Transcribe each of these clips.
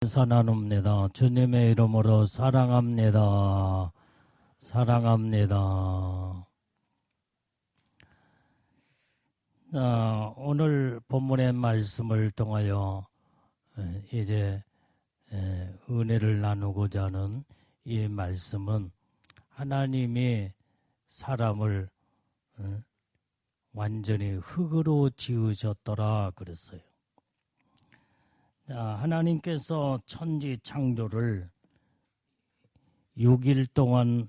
나눕니다. 주님의 이름으로 사랑합니다. 사랑합니다. 오늘 본문의 말씀을 통하여 이제 은혜를 나누고자 하는 이 말씀은 하나님이 사람을 완전히 흙으로 지으셨더라 그랬어요. 하나님께서 천지 창조를 6일 동안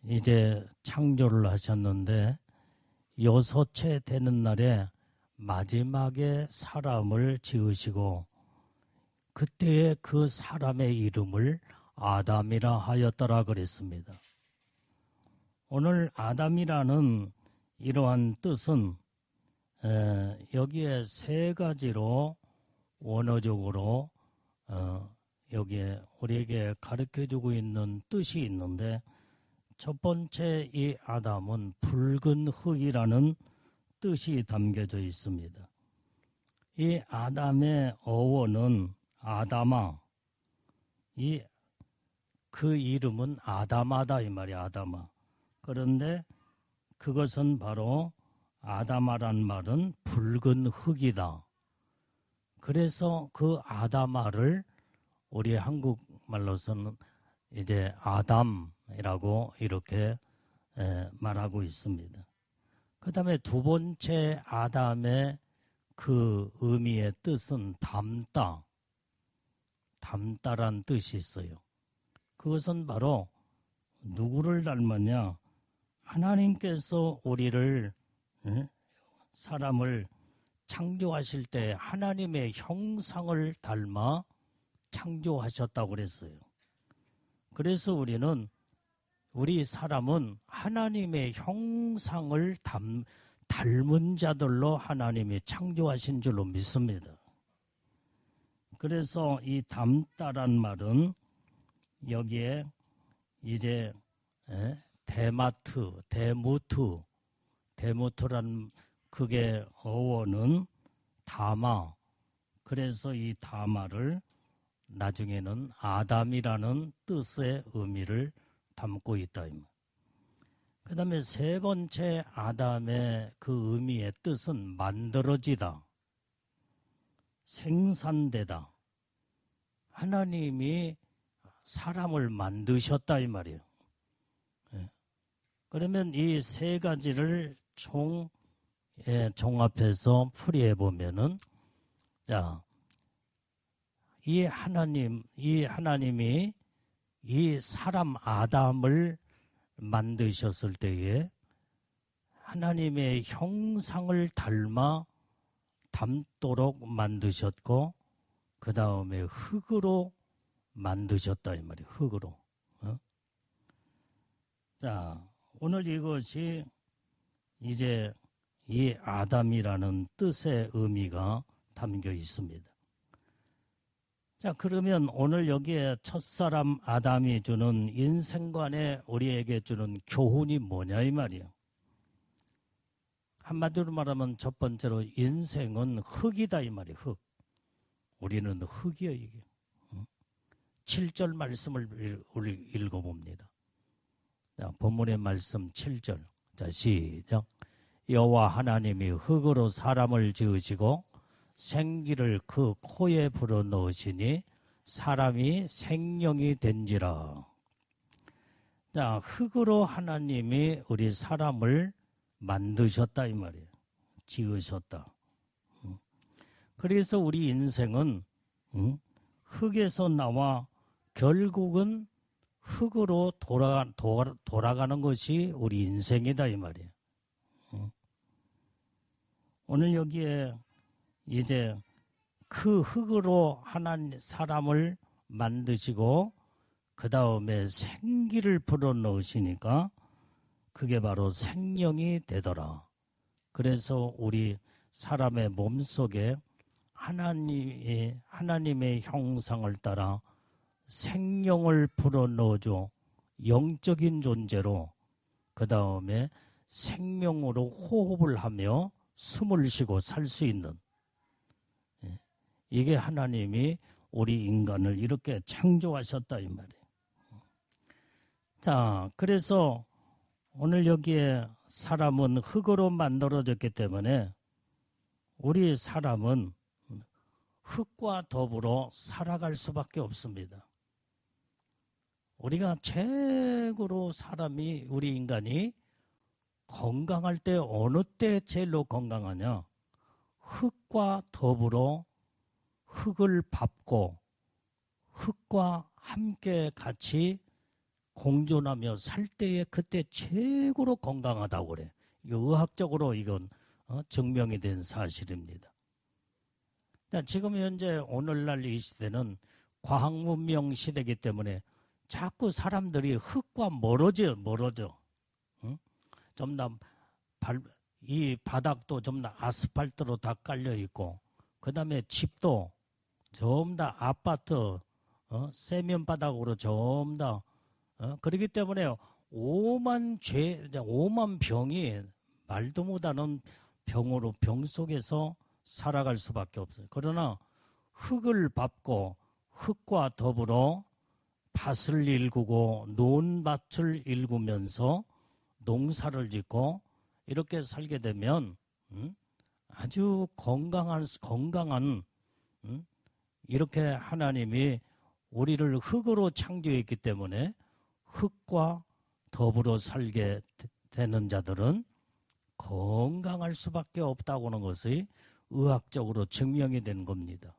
이제 창조를 하셨는데 여섯째 되는 날에 마지막에 사람을 지으시고 그때에 그 사람의 이름을 아담이라 하였더라 그랬습니다. 오늘 아담이라는 이러한 뜻은 여기에 세 가지로 원어적으로 여기에 우리에게 가르쳐주고 있는 뜻이 있는데, 첫 번째 이 아담은 붉은 흙이라는 뜻이 담겨져 있습니다. 이 아담의 어원은 아다마, 그 이름은 아다마다 이 말이야. 아다마. 그런데 그것은 바로 아다마란 말은 붉은 흙이다. 그래서 그 아다마를 우리 한국말로서는 이제 아담이라고 이렇게 말하고 있습니다. 그 다음에 두 번째 아담의 그 의미의 뜻은 담다란 뜻이 있어요. 그것은 바로 누구를 닮았냐? 하나님께서 우리를, 사람을 창조하실 때 하나님의 형상을 닮아 창조하셨다고 그랬어요. 그래서 우리 사람은 하나님의 형상을 닮은 자들로 하나님이 창조하신 줄로 믿습니다. 그래서 이 닮다란 말은 여기에 이제 데무트란 그게 어원은 다마. 그래서 이 다마를 나중에는 아담이라는 뜻의 의미를 담고 있다. 그 다음에 세 번째 아담의 그 의미의 뜻은 만들어지다, 생산되다. 하나님이 사람을 만드셨다 이 말이에요. 그러면 이 세 가지를 종합해서 풀이해 보면은, 이 하나님이 이 사람 아담을 만드셨을 때에 하나님의 형상을 닮도록 만드셨고, 그 다음에 흙으로 만드셨다 이 말이에요. 흙으로. 오늘 이것이 이제 이 아담이라는 뜻의 의미가 담겨 있습니다. 그러면 오늘 여기에 첫사람 아담이 주는 인생관에 우리에게 주는 교훈이 뭐냐 이 말이에요. 한마디로 말하면 첫 번째로 인생은 흙이다 이 말이에요. 흙. 우리는 흙이에요 이게. 7절 말씀을 읽어봅니다. 본문의 말씀 7절. 시작. 여호와 하나님이 흙으로 사람을 지으시고 생기를 그 코에 불어넣으시니 사람이 생명이 된지라. 흙으로 하나님이 우리 사람을 만드셨다 이 말이에요. 지으셨다. 그래서 우리 인생은 흙에서 나와 결국은 흙으로 돌아가는 것이 우리 인생이다 이 말이에요. 오늘 여기에 이제 그 흙으로 하나님 사람을 만드시고 그 다음에 생기를 불어넣으시니까 그게 바로 생명이 되더라. 그래서 우리 사람의 몸속에 하나님의 형상을 따라 생명을 불어넣어줘 영적인 존재로, 그 다음에 생명으로 호흡을 하며 숨을 쉬고 살 수 있는, 이게 하나님이 우리 인간을 이렇게 창조하셨다 이 말이에요. 자, 그래서 오늘 여기에 사람은 흙으로 만들어졌기 때문에 우리 사람은 흙과 더불어 살아갈 수밖에 없습니다. 우리가 최고로 사람이, 우리 인간이 건강할 때 어느 때 제일로 건강하냐? 흙과 더불어 흙을 밟고 흙과 함께 같이 공존하며 살 때에 그때 최고로 건강하다고 그래. 이거 의학적으로 이건 증명이 된 사실입니다. 지금 현재 오늘날 이 시대는 과학문명 시대이기 때문에 자꾸 사람들이 흙과 멀어져. 응? 좀 더 이 바닥도 좀 더 아스팔트로 다 깔려 있고, 그 다음에 집도 좀 더 아파트 세면 바닥으로 좀 더 그렇기 때문에 오만 병이 말도 못하는 병 속에서 살아갈 수밖에 없어요. 그러나 흙을 밟고 흙과 더불어 밭을 일구고 논밭을 일구면서 농사를 짓고 이렇게 살게 되면 아주 건강한 이렇게 하나님이 우리를 흙으로 창조했기 때문에 흙과 더불어 살게 되는 자들은 건강할 수밖에 없다고 하는 것이 의학적으로 증명이 된 겁니다.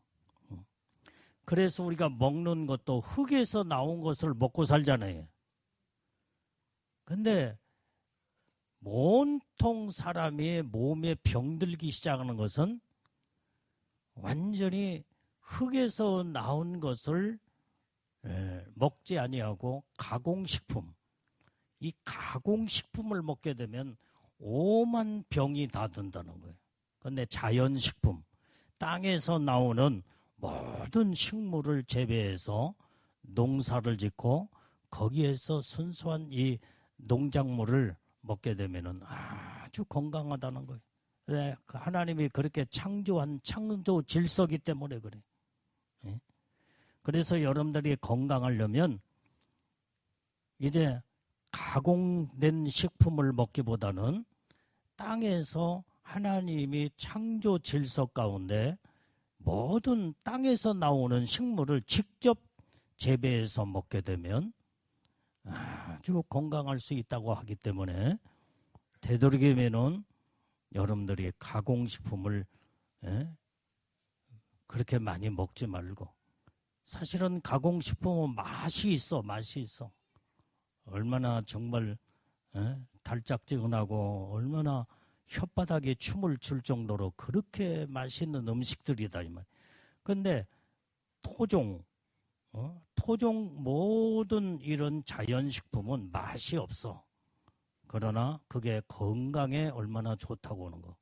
그래서 우리가 먹는 것도 흙에서 나온 것을 먹고 살잖아요. 근데 온통 사람이 몸에 병들기 시작하는 것은 완전히 흙에서 나온 것을 먹지 아니하고 가공식품, 이 가공식품을 먹게 되면 오만 병이 다 든다는 거예요. 그런데 자연식품, 땅에서 나오는 모든 식물을 재배해서 농사를 짓고 거기에서 순수한 이 농작물을 먹게 되면 아주 건강하다는 거예요. 왜? 하나님이 그렇게 창조한 창조 질서이기 때문에 그래. 그래서 여러분들이 건강하려면 이제 가공된 식품을 먹기보다는 땅에서 하나님이 창조 질서 가운데 모든 땅에서 나오는 식물을 직접 재배해서 먹게 되면 아주 건강할 수 있다고 하기 때문에 되도록이면은 여러분들이 가공식품을 그렇게 많이 먹지 말고, 사실은 가공식품은 맛이 있어. 얼마나 정말 달짝지근하고 얼마나 혓바닥에 춤을 출 정도로 그렇게 맛있는 음식들이다 이 말. 그런데 토종 모든 이런 자연식품은 맛이 없어. 그러나 그게 건강에 얼마나 좋다고 하는 거.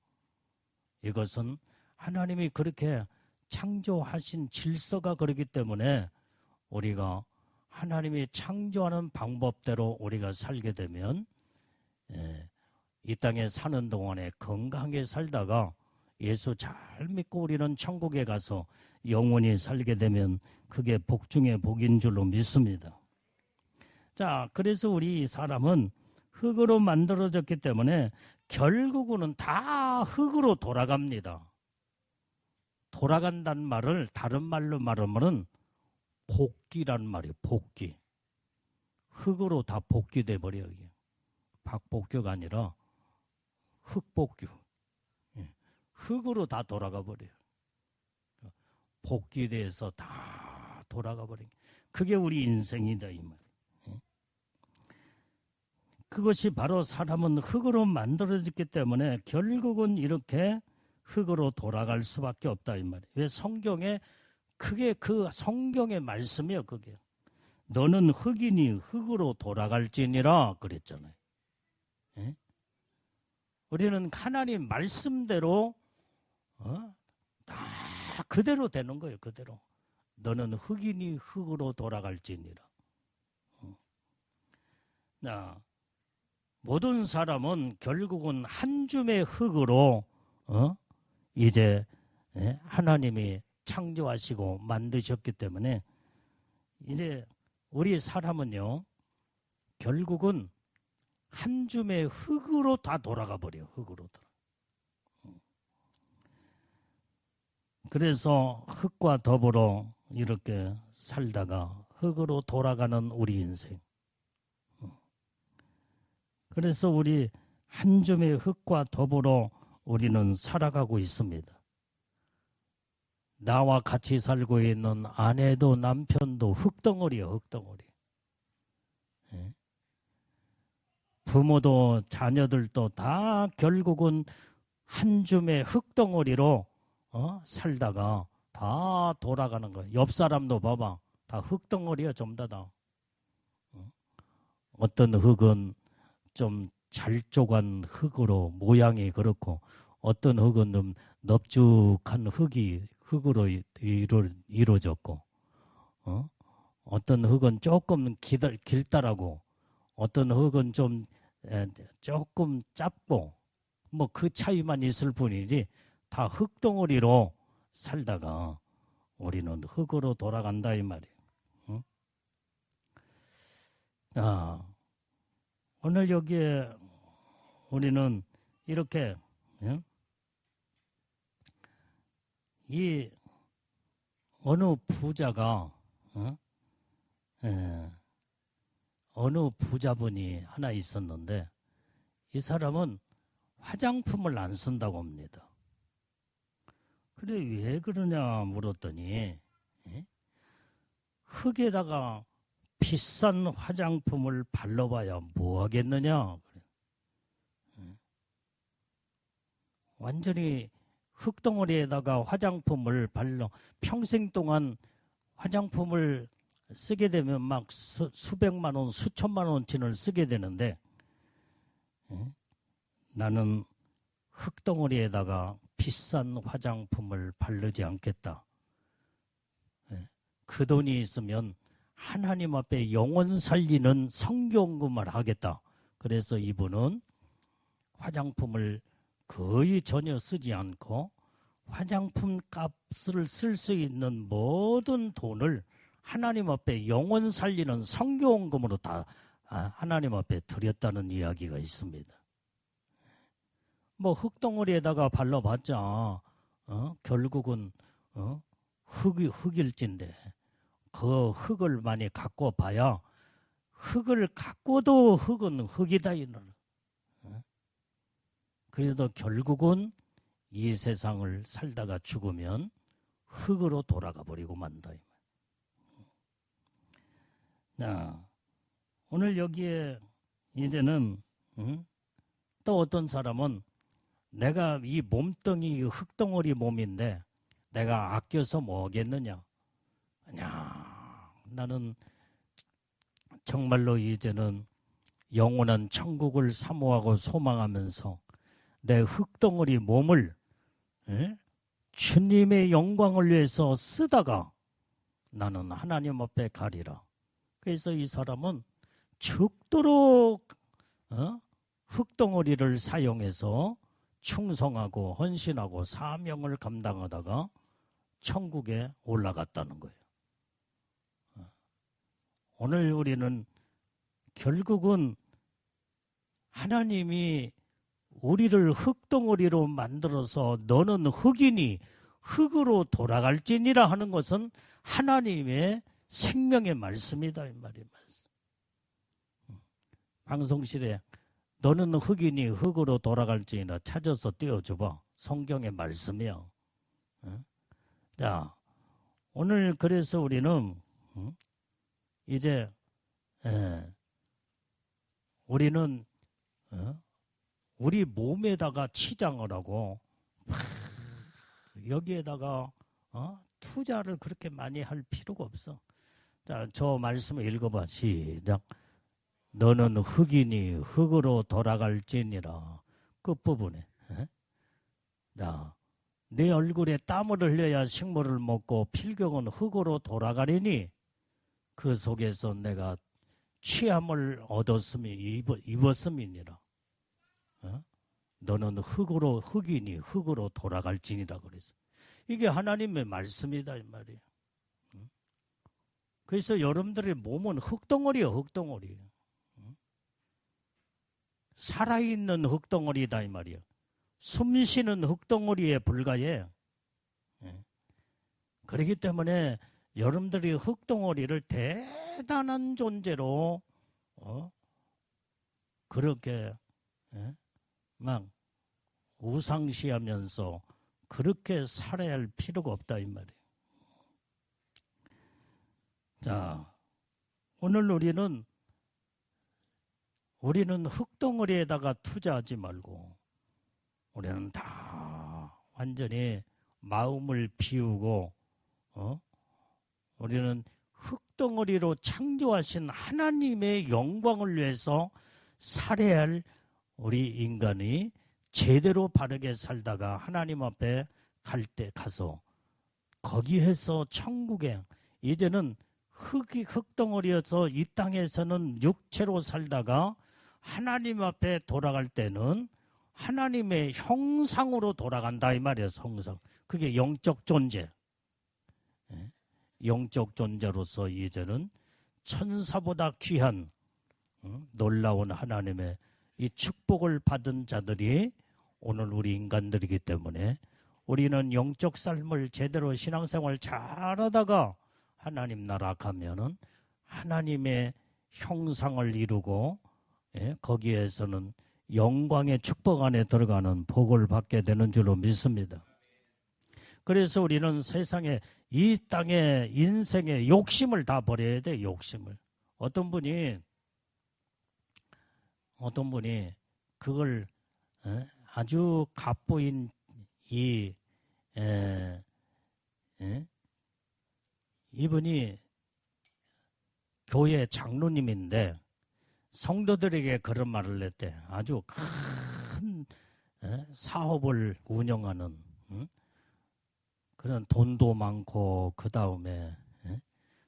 이것은 하나님이 그렇게 창조하신 질서가 그렇기 때문에 우리가 하나님이 창조하는 방법대로 우리가 살게 되면 이 땅에 사는 동안에 건강하게 살다가 예수 잘 믿고 우리는 천국에 가서 영원히 살게 되면 그게 복 중에 복인 줄로 믿습니다. 자, 그래서 우리 사람은 흙으로 만들어졌기 때문에 결국은 다 흙으로 돌아갑니다. 돌아간다는 말을 다른 말로 말하면 복귀란 말이에요. 복귀. 흙으로 다 복귀돼 버려요. 이게. 박복규가 아니라 흙복규. 흙으로 다 돌아가 버려요. 복귀돼서 다 돌아가 버린. 그게 우리 인생이다 이 말. 그것이 바로 사람은 흙으로 만들어졌기 때문에 결국은 이렇게 흙으로 돌아갈 수밖에 없다 이 말이에요. 왜? 성경에 그게 그 성경의 말씀이에요. 그게 너는 흙이니 흙으로 돌아갈지니라 그랬잖아요. 예? 우리는 하나님 말씀대로 다 그대로 되는 거예요. 그대로 너는 흙이니 흙으로 돌아갈지니라. 모든 사람은 결국은 한 줌의 흙으로 이제 하나님이 창조하시고 만드셨기 때문에 이제 우리 사람은요, 결국은 한 줌의 흙으로 다 돌아가 버려요. 흙으로 돌아. 그래서 흙과 더불어 이렇게 살다가 흙으로 돌아가는 우리 인생. 그래서 우리 한 줌의 흙과 더불어 우리는 살아가고 있습니다. 나와 같이 살고 있는 아내도 남편도 흙덩어리요, 흙덩어리. 부모도 자녀들도 다 결국은 한 줌의 흙덩어리로 살다가 다 돌아가는 거예요. 옆 사람도 봐봐. 다 흙덩어리야, 전부 다. 어떤 흙은 좀 잘쪽한 흙으로 모양이 그렇고, 어떤 흙은 좀 넙죽한 흙으로 이루어졌고, 어떤 흙은 조금 길다라고, 어떤 흙은 좀 조금 짧고, 뭐 그 차이만 있을 뿐이지 다 흙덩어리로 살다가 우리는 흙으로 돌아간다 이 말이에요. 응? 오늘 여기에 우리는 이렇게 이 어느 부자가 어느 부자분이 하나 있었는데 이 사람은 화장품을 안 쓴다고 합니다. 그래 왜 그러냐 물었더니 흙에다가 비싼 화장품을 발라봐야 뭐 하겠느냐. 완전히 흙덩어리에다가 화장품을 발라 평생 동안 화장품을 쓰게 되면 막 수백만 원, 수천만 원치를 쓰게 되는데 나는 흙덩어리에다가 비싼 화장품을 바르지 않겠다. 그 돈이 있으면 하나님 앞에 영혼 살리는 성경금을 하겠다. 그래서 이분은 화장품을 거의 전혀 쓰지 않고 화장품 값을 쓸 수 있는 모든 돈을 하나님 앞에 영혼 살리는 성경금으로 다 하나님 앞에 드렸다는 이야기가 있습니다. 뭐 흙덩어리에다가 발라봤자 결국은 흙일진데 그 흙을 많이 갖고 봐야 흙을 갖고도 흙은 흙이다 이런. 그래도 결국은 이 세상을 살다가 죽으면 흙으로 돌아가 버리고 만다. 자, 오늘 여기에 이제는 또 어떤 사람은 내가 이 몸뚱이 흙덩어리 몸인데 내가 아껴서 뭐 하겠느냐. 아니야, 나는 정말로 이제는 영원한 천국을 사모하고 소망하면서 내 흙덩어리 몸을 주님의 영광을 위해서 쓰다가 나는 하나님 앞에 가리라. 그래서 이 사람은 죽도록 흙덩어리를 사용해서 충성하고 헌신하고 사명을 감당하다가 천국에 올라갔다는 거예요. 오늘 우리는 결국은 하나님이 우리를 흙덩어리로 만들어서 너는 흙이니 흙으로 돌아갈지니라 하는 것은 하나님의 생명의 말씀이다 이 말이에요. 방송실에 너는 흙이니 흙으로 돌아갈지니라 찾아서 띄워줘봐. 성경의 말씀이야. 자, 오늘 그래서 우리는 이제 우리는 우리 몸에다가 치장을 하고 여기에다가 투자를 그렇게 많이 할 필요가 없어. 자, 저 말씀을 읽어봐. 시작. 너는 흙이니 흙으로 돌아갈지니라. 끝부분에. 자, 내 얼굴에 땀을 흘려야 식물을 먹고 필경은 흙으로 돌아가리니 그 속에서 내가 취함을 입었음이니라. 너는 흙이니 흙으로 돌아갈지니라 그랬어. 이게 하나님의 말씀이다 이 말이에요. 그래서 여러분들의 몸은 흙덩어리예요. 흙덩어리. 살아있는 흙덩어리다 이 말이에요. 숨쉬는 흙덩어리에 불과해. 그렇기 때문에 여러분들이 흙덩어리를 대단한 존재로 그렇게 막 우상시하면서 그렇게 살아야 할 필요가 없다 이 말이에요. 자, 오늘 우리는 흙덩어리에다가 투자하지 말고 우리는 다 완전히 마음을 비우고 우리는 흙덩어리로 창조하신 하나님의 영광을 위해서 살아야 할 우리 인간이 제대로 바르게 살다가 하나님 앞에 갈 때 가서 거기에서 천국에 이제는 흙덩어리여서 이 땅에서는 육체로 살다가 하나님 앞에 돌아갈 때는 하나님의 형상으로 돌아간다 이 말이에요. 형상. 그게 영적 존재. 영적 존재로서 이제는 천사보다 귀한 놀라운 하나님의 이 축복을 받은 자들이 오늘 우리 인간들이기 때문에 우리는 영적 삶을 제대로 신앙생활 잘하다가 하나님 나라 가면은 하나님의 형상을 이루고 거기에서는 영광의 축복 안에 들어가는 복을 받게 되는 줄로 믿습니다. 그래서 우리는 세상에 이 땅의 인생의 욕심을 다 버려야 돼. 욕심을. 어떤 분이 그걸 아주 갑부인 이분이 교회 장로님인데 성도들에게 그런 말을 했대. 아주 큰 사업을 운영하는 그런 돈도 많고 그 다음에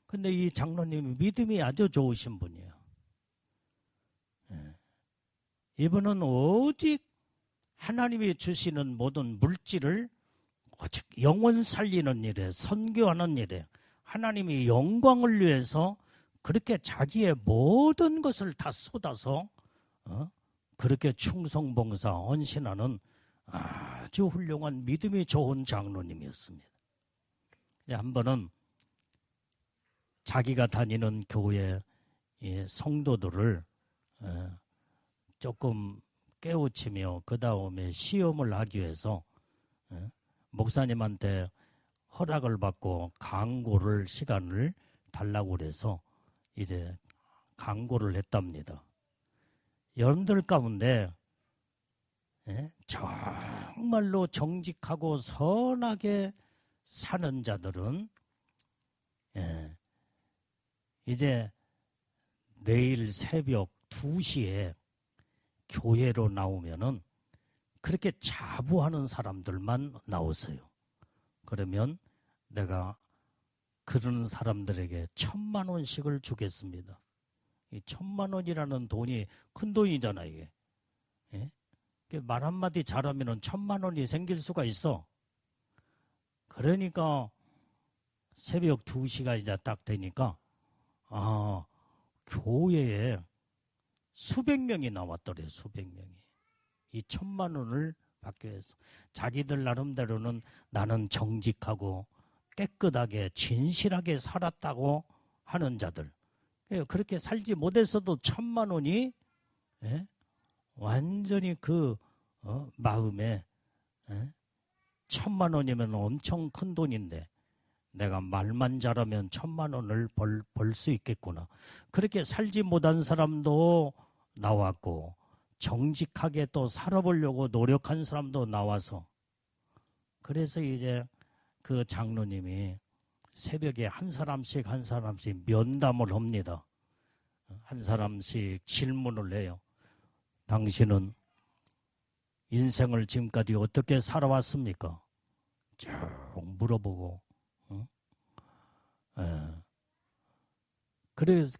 근데 이 장로님이 믿음이 아주 좋으신 분이에요. 이분은 오직 하나님이 주시는 모든 물질을 오직 영혼 살리는 일에 선교하는 일에 하나님이 영광을 위해서 그렇게 자기의 모든 것을 다 쏟아서 그렇게 충성봉사 헌신하는 아주 훌륭한 믿음이 좋은 장로님이었습니다. 한 번은 자기가 다니는 교회 성도들을 조금 깨우치며 그 다음에 시험을 하기 위해서 목사님한테 허락을 받고 강고를 시간을 달라고 그래서 이제 강고를 했답니다. 여러분들 가운데 정말로 정직하고 선하게 사는 자들은 이제 내일 새벽 2시에 교회로 나오면은 그렇게 자부하는 사람들만 나오세요. 그러면 내가 그런 사람들에게 1,000,000원씩을 주겠습니다. 이 1,000,000원이라는 돈이 큰 돈이잖아 이게. 말 한마디 잘하면 1,000,000원이 생길 수가 있어. 그러니까 새벽 2시가 이제 딱 되니까 교회에 수백 명이 나왔더래요. 수백 명이. 이 1,000,000원을 받기 위해서. 자기들 나름대로는 나는 정직하고 깨끗하게 진실하게 살았다고 하는 자들. 그렇게 살지 못했어도 1,000,000원이 완전히 그 마음에 1,000,000원이면 엄청 큰 돈인데 내가 말만 잘하면 1,000,000원을 벌 수 있겠구나. 그렇게 살지 못한 사람도 나왔고 정직하게 또 살아보려고 노력한 사람도 나와서 그래서 이제 그 장로님이 새벽에 한 사람씩 면담을 합니다. 한 사람씩 질문을 해요. 당신은 인생을 지금까지 어떻게 살아왔습니까? 쭉 물어보고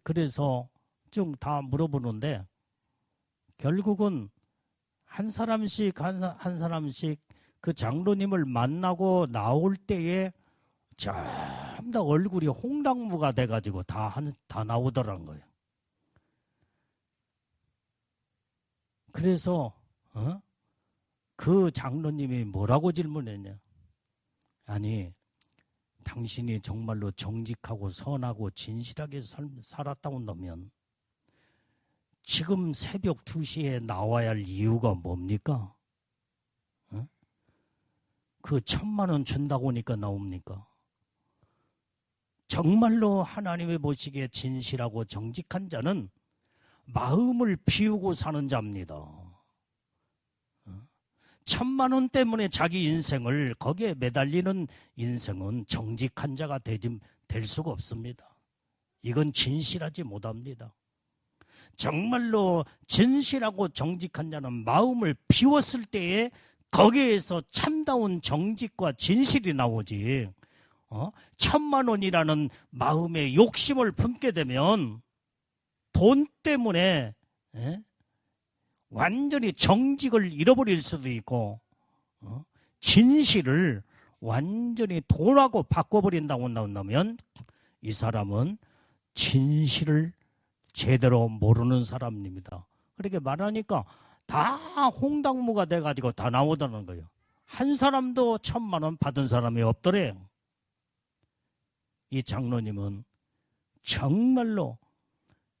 그래서 쭉 다 물어보는데 결국은 한 사람씩 그 장로님을 만나고 나올 때에 전부 다 얼굴이 홍당무가 돼가지고 다 나오더란 거예요. 그래서 그 장로님이 뭐라고 질문했냐? 아니, 당신이 정말로 정직하고 선하고 진실하게 살았다고 한다면 지금 새벽 2시에 나와야 할 이유가 뭡니까? 그 1,000만 원 준다고 하니까 나옵니까? 정말로 하나님의 보시기에 진실하고 정직한 자는 마음을 비우고 사는 자입니다. 1,000만 원 때문에 자기 인생을 거기에 매달리는 인생은 정직한 자가 될 수가 없습니다. 이건 진실하지 못합니다. 정말로 진실하고 정직한 자는 마음을 비웠을 때에 거기에서 참다운 정직과 진실이 나오지. 1,000만 원이라는 마음의 욕심을 품게 되면 돈 때문에 완전히 정직을 잃어버릴 수도 있고 진실을 완전히 돈하고 바꿔버린다고 나온다면 이 사람은 진실을 제대로 모르는 사람입니다. 그렇게 말하니까 다 홍당무가 돼가지고 다 나오다는 거예요. 한 사람도 1,000만 원 받은 사람이 없더래요. 이 장로님은 정말로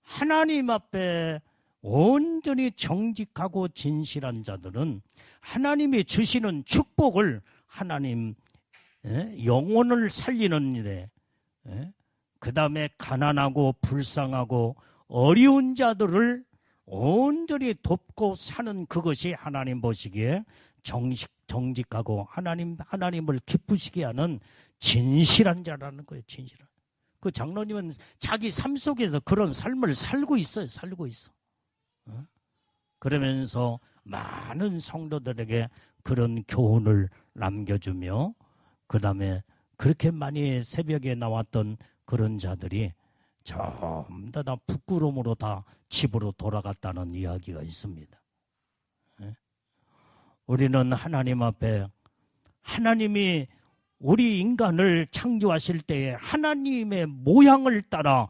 하나님 앞에 온전히 정직하고 진실한 자들은 하나님이 주시는 축복을 하나님 영혼을 살리는 일에 그 다음에 가난하고 불쌍하고 어려운 자들을 온전히 돕고 사는 그것이 하나님 보시기에 정직하고 하나님을 기쁘시게 하는 진실한 자라는 거예요. 진실한. 그 장로님은 자기 삶 속에서 그런 삶을 살고 있어요. 살고 있어. 그러면서 많은 성도들에게 그런 교훈을 남겨주며 그 다음에 그렇게 많이 새벽에 나왔던 그런 자들이 전부 다 부끄러움으로 다 집으로 돌아갔다는 이야기가 있습니다. 우리는 하나님 앞에 하나님이 우리 인간을 창조하실 때에 하나님의 모양을 따라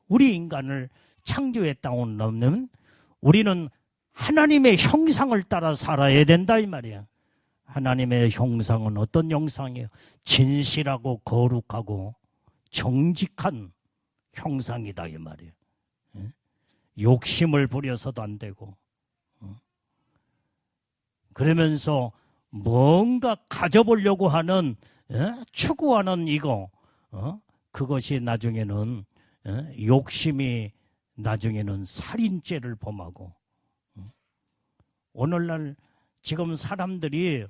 우리 인간을 창조했다고 하면 우리는 하나님의 형상을 따라 살아야 된다 이 말이야. 하나님의 형상은 어떤 형상이에요? 진실하고 거룩하고 정직한 형상이다 이 말이에요. 욕심을 부려서도 안 되고 그러면서 뭔가 가져보려고 하는 추구하는 이거 그것이 나중에는 욕심이 나중에는 살인죄를 범하고 오늘날 지금 사람들이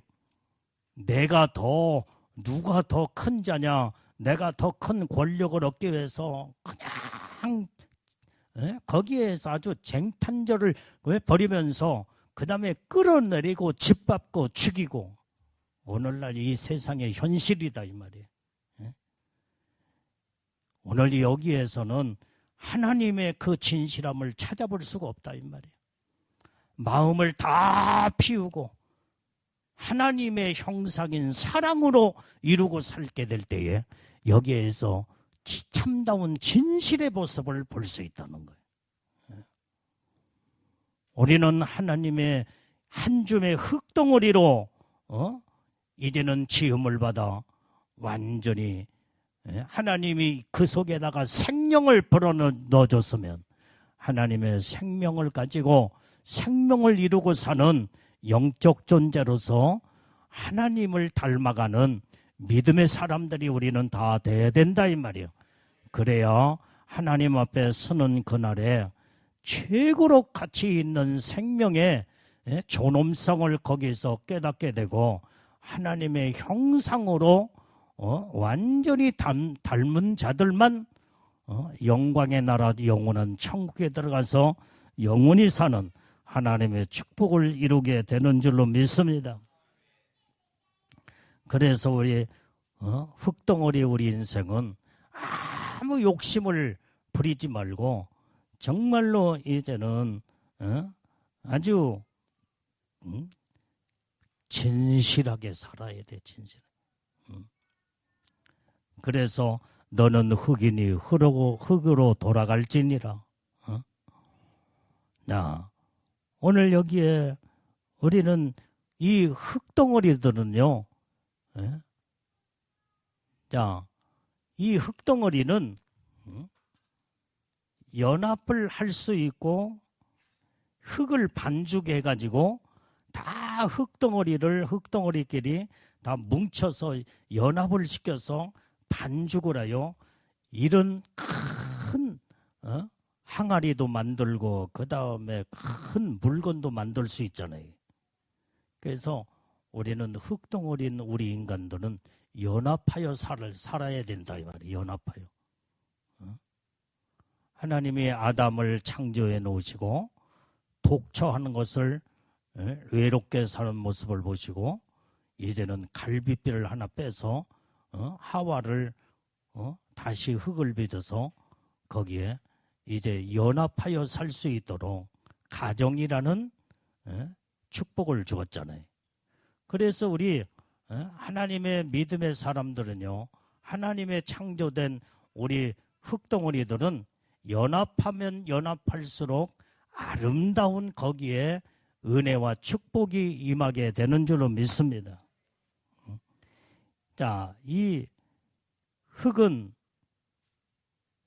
누가 더 큰 자냐 내가 더 큰 권력을 얻기 위해서 그냥 거기에서 아주 쟁탈전을 벌이면서 그 다음에 끌어내리고 짓밟고 죽이고 오늘날 이 세상의 현실이다 이 말이에요. 오늘 여기에서는 하나님의 그 진실함을 찾아볼 수가 없다 이 말이에요. 마음을 다 피우고 하나님의 형상인 사랑으로 이루고 살게 될 때에 여기에서 참다운 진실의 모습을 볼 수 있다는 거예요. 우리는 하나님의 한 줌의 흙덩어리로 이제는 지음을 받아 완전히 하나님이 그 속에다가 생명을 불어넣어줬으면 하나님의 생명을 가지고 생명을 이루고 사는 영적 존재로서 하나님을 닮아가는 믿음의 사람들이 우리는 다 돼야 된다 이 말이에요. 그래야 하나님 앞에 서는 그날에 최고로 가치 있는 생명의 존엄성을 거기서 깨닫게 되고 하나님의 형상으로 완전히 닮은 자들만 영광의 나라 영원한 천국에 들어가서 영원히 사는 하나님의 축복을 이루게 되는 줄로 믿습니다. 그래서 우리 흙덩어리 우리 인생은 아무 욕심을 부리지 말고 정말로 이제는 아주 진실하게 살아야 돼, 진실하게. 그래서 너는 흙이니 흙으로 돌아갈지니라. 자, 오늘 여기에 우리는 이 흙덩어리들은요, 자, 이 흙덩어리는 연합을 할 수 있고 흙을 반죽해가지고 다 흙덩어리끼리 다 뭉쳐서 연합을 시켜서 반죽을 하여 이런 큰 항아리도 만들고 그 다음에 큰 물건도 만들 수 있잖아요. 그래서 우리는 흙덩어리인 우리 인간들은 연합하여 살아야 된다 이 말이에요. 연합하여. 하나님이 아담을 창조해 놓으시고 독처하는 것을 외롭게 사는 모습을 보시고 이제는 갈빗뼈를 하나 빼서 하와를 다시 흙을 빚어서 거기에 이제 연합하여 살 수 있도록 가정이라는 축복을 주었잖아요. 그래서 우리 하나님의 믿음의 사람들은요, 하나님의 창조된 우리 흙덩어리들은 연합하면 연합할수록 아름다운 거기에 은혜와 축복이 임하게 되는 줄로 믿습니다. 자, 이 흙은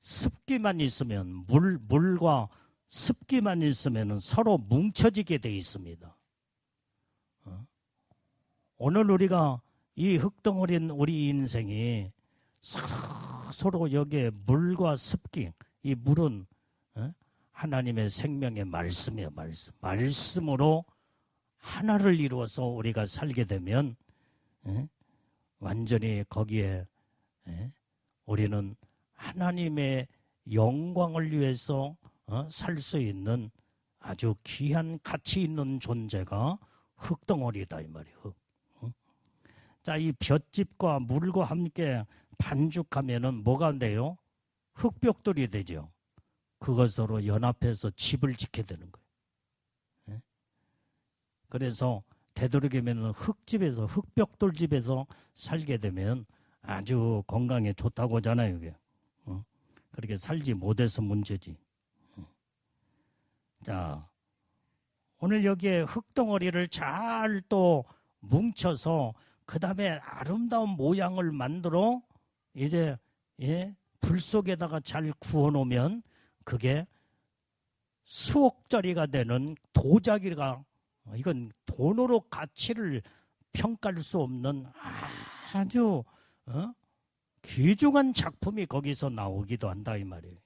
습기만 있으면 물과 습기만 있으면 서로 뭉쳐지게 돼 있습니다. 오늘 우리가 이 흙덩어리인 우리 인생이 서로 여기에 물과 습기, 이 물은 하나님의 생명의 말씀이에요. 말씀으로 하나를 이루어서 우리가 살게 되면 완전히 거기에 우리는 하나님의 영광을 위해서 살 수 있는 아주 귀한 가치 있는 존재가 흙덩어리다 이 말이에요. 자, 이 볏짚과 물과 함께 반죽하면은 뭐가 돼요? 흙벽돌이 되죠. 그것으로 연합해서 집을 짓게 되는 거예요. 그래서 되도록이면 흙집에서 흙벽돌집에서 살게 되면 아주 건강에 좋다고 하잖아요. 이게. 그렇게 살지 못해서 문제지. 자, 오늘 여기에 흙덩어리를 잘 또 뭉쳐서 그 다음에 아름다운 모양을 만들어 이제 불 속에다가 잘 구워놓으면 그게 수억짜리가 되는 도자기가, 이건 돈으로 가치를 평가할 수 없는 아주 귀중한 작품이 거기서 나오기도 한다 이 말이에요.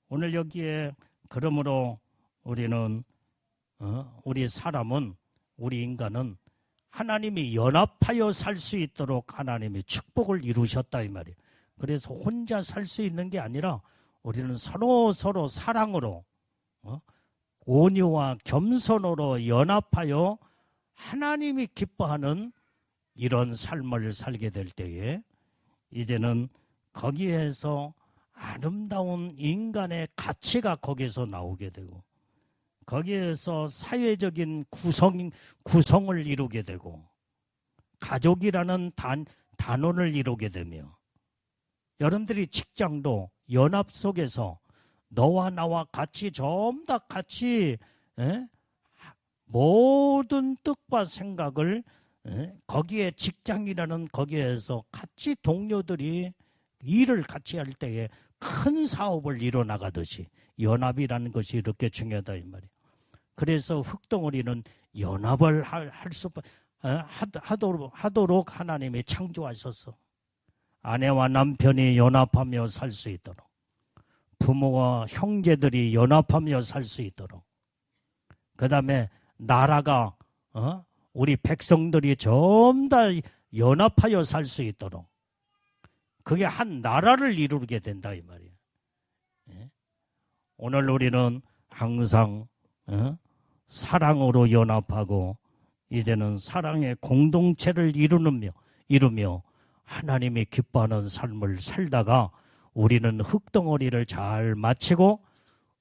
오늘 여기에 그러므로 우리는 우리 사람은, 우리 인간은 하나님이 연합하여 살 수 있도록 하나님이 축복을 이루셨다 이 말이에요. 그래서 혼자 살 수 있는 게 아니라 우리는 서로 사랑으로 온유와 겸손으로 연합하여 하나님이 기뻐하는 이런 삶을 살게 될 때에 이제는 거기에서 아름다운 인간의 가치가 거기서 나오게 되고 거기에서 사회적인 구성을 이루게 되고 가족이라는 단원을 이루게 되며 여러분들이 직장도 연합 속에서 너와 나와 같이 전부 다 같이 모든 뜻과 생각을 거기에 직장이라는 거기에서 같이 동료들이 일을 같이 할 때에 큰 사업을 이뤄나가듯이 연합이라는 것이 이렇게 중요하다 이 말이에요. 그래서 흙덩어리는 연합을 하도록 하나님이 창조하셔서 아내와 남편이 연합하며 살 수 있도록, 부모와 형제들이 연합하며 살 수 있도록, 그 다음에 나라가 우리 백성들이 전부 다 연합하여 살 수 있도록 그게 한 나라를 이루게 된다 이 말이에요. 오늘 우리는 항상 사랑으로 연합하고 이제는 사랑의 공동체를 이루며 하나님이 기뻐하는 삶을 살다가 우리는 흙덩어리를 잘 마치고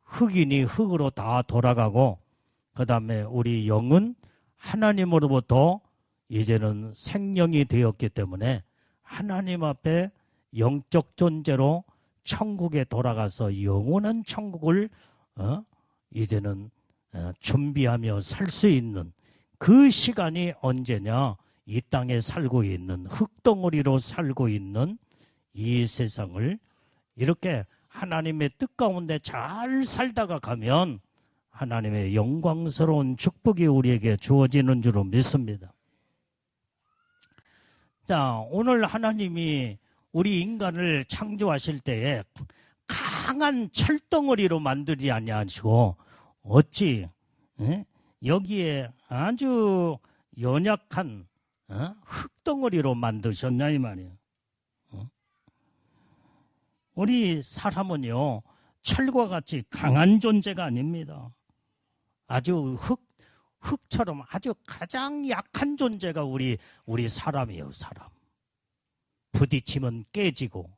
흙이니 흙으로 다 돌아가고 그 다음에 우리 영은 하나님으로부터 이제는 생명이 되었기 때문에 하나님 앞에 영적 존재로 천국에 돌아가서 영원한 천국을 이제는 준비하며 살 수 있는 그 시간이 언제냐? 이 땅에 살고 있는 흙덩어리로 살고 있는 이 세상을 이렇게 하나님의 뜻 가운데 잘 살다가 가면 하나님의 영광스러운 축복이 우리에게 주어지는 줄로 믿습니다. 자, 오늘 하나님이 우리 인간을 창조하실 때에 강한 철덩어리로 만들지 아니하시고 어찌 여기에 아주 연약한 흙덩어리로 만드셨냐 이 말이에요. 우리 사람은요 철과 같이 강한 존재가 아닙니다. 아주 흙처럼 아주 가장 약한 존재가 우리 사람이에요. 사람. 부딪히면 깨지고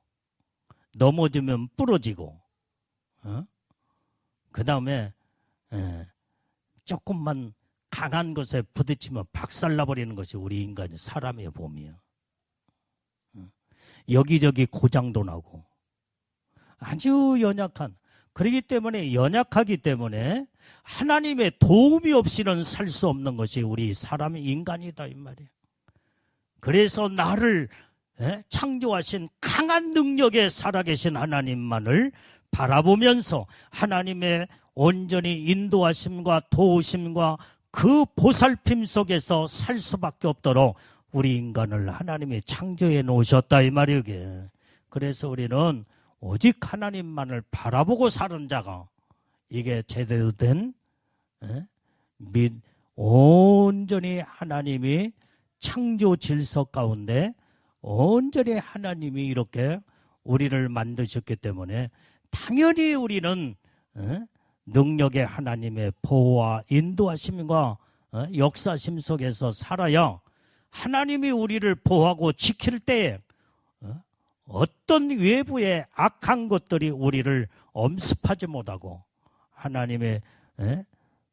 넘어지면 부러지고 그 다음에 조금만 강한 것에 부딪히면 박살나버리는 것이 우리 인간의 사람의 몸이에요. 여기저기 고장도 나고 아주 연약한, 그렇기 때문에 연약하기 때문에 하나님의 도움이 없이는 살 수 없는 것이 우리 사람의 인간이다 이 말이에요. 그래서 나를 창조하신 강한 능력에 살아계신 하나님만을 바라보면서 하나님의 온전히 인도하심과 도우심과 그 보살핌 속에서 살 수밖에 없도록 우리 인간을 하나님이 창조해 놓으셨다 이 말이에요. 그래서 우리는 오직 하나님만을 바라보고 사는 자가 이게 제대로 된 온전히 하나님이 창조 질서 가운데 온전히 하나님이 이렇게 우리를 만드셨기 때문에 당연히 우리는 능력의 하나님의 보호와 인도하심과 역사심 속에서 살아야 하나님이 우리를 보호하고 지킬 때에 어떤 외부의 악한 것들이 우리를 엄습하지 못하고 하나님의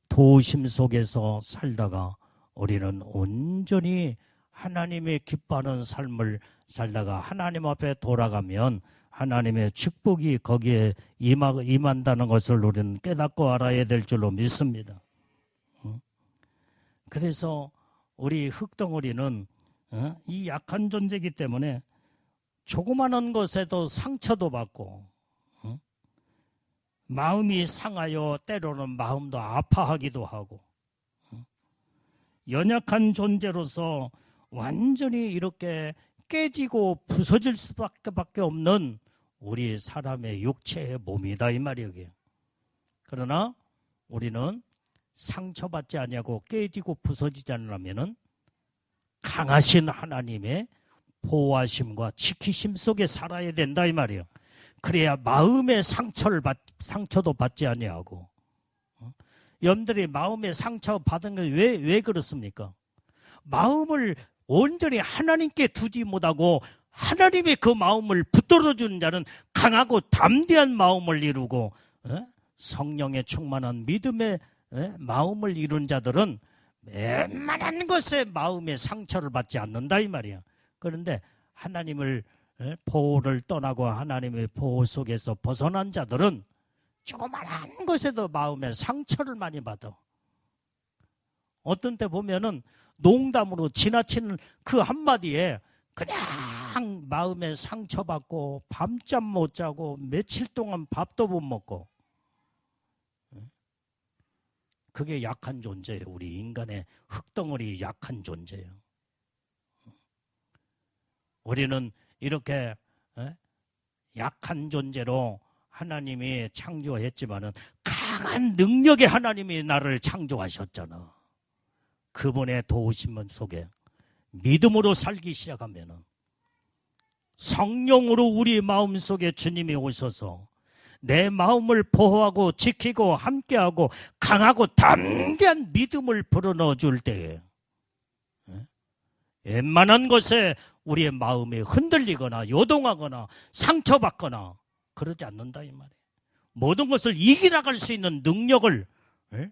도우심 속에서 살다가 우리는 온전히 하나님의 기뻐하는 삶을 살다가 하나님 앞에 돌아가면 하나님의 축복이 거기에 임한다는 것을 우리는 깨닫고 알아야 될 줄로 믿습니다. 그래서 우리 흙덩어리는 이 약한 존재이기 때문에 조그마한 것에도 상처도 받고 마음이 상하여 때로는 마음도 아파하기도 하고 연약한 존재로서 완전히 이렇게 깨지고 부서질 수밖에 없는 우리 사람의 육체의 몸이다 이 말이에요. 그러나 우리는 상처받지 아니하고 깨지고 부서지지 않으려면 강하신 하나님의 보호하심과 지키심 속에 살아야 된다 이 말이에요. 그래야 마음의 상처도 받지 아니하고 여러분들이 마음의 상처 받은 게 왜 그렇습니까? 마음을 온전히 하나님께 두지 못하고 하나님의 그 마음을 붙들어 주는 자는 강하고 담대한 마음을 이루고 성령에 충만한 믿음의 마음을 이룬 자들은 웬만한 것에 마음의 상처를 받지 않는다 이 말이야. 그런데 하나님을 보호를 떠나고 하나님의 보호 속에서 벗어난 자들은 조그만한 것에도 마음의 상처를 많이 받아. 어떤 때 보면은 농담으로 지나치는 그 한마디에 그냥 마음에 상처받고 밤잠 못 자고 며칠 동안 밥도 못 먹고 그게 약한 존재예요. 우리 인간의 흙덩어리 약한 존재예요. 우리는 이렇게 약한 존재로 하나님이 창조했지만은 강한 능력의 하나님이 나를 창조하셨잖아. 그분의 도우심 속에 믿음으로 살기 시작하면은 성령으로 우리 마음속에 주님이 오셔서 내 마음을 보호하고 지키고 함께하고 강하고 담대한 믿음을 불어넣어 줄 때에 웬만한 것에 우리의 마음이 흔들리거나 요동하거나 상처받거나 그러지 않는다 이 말이에요. 모든 것을 이겨나갈 수 있는 능력을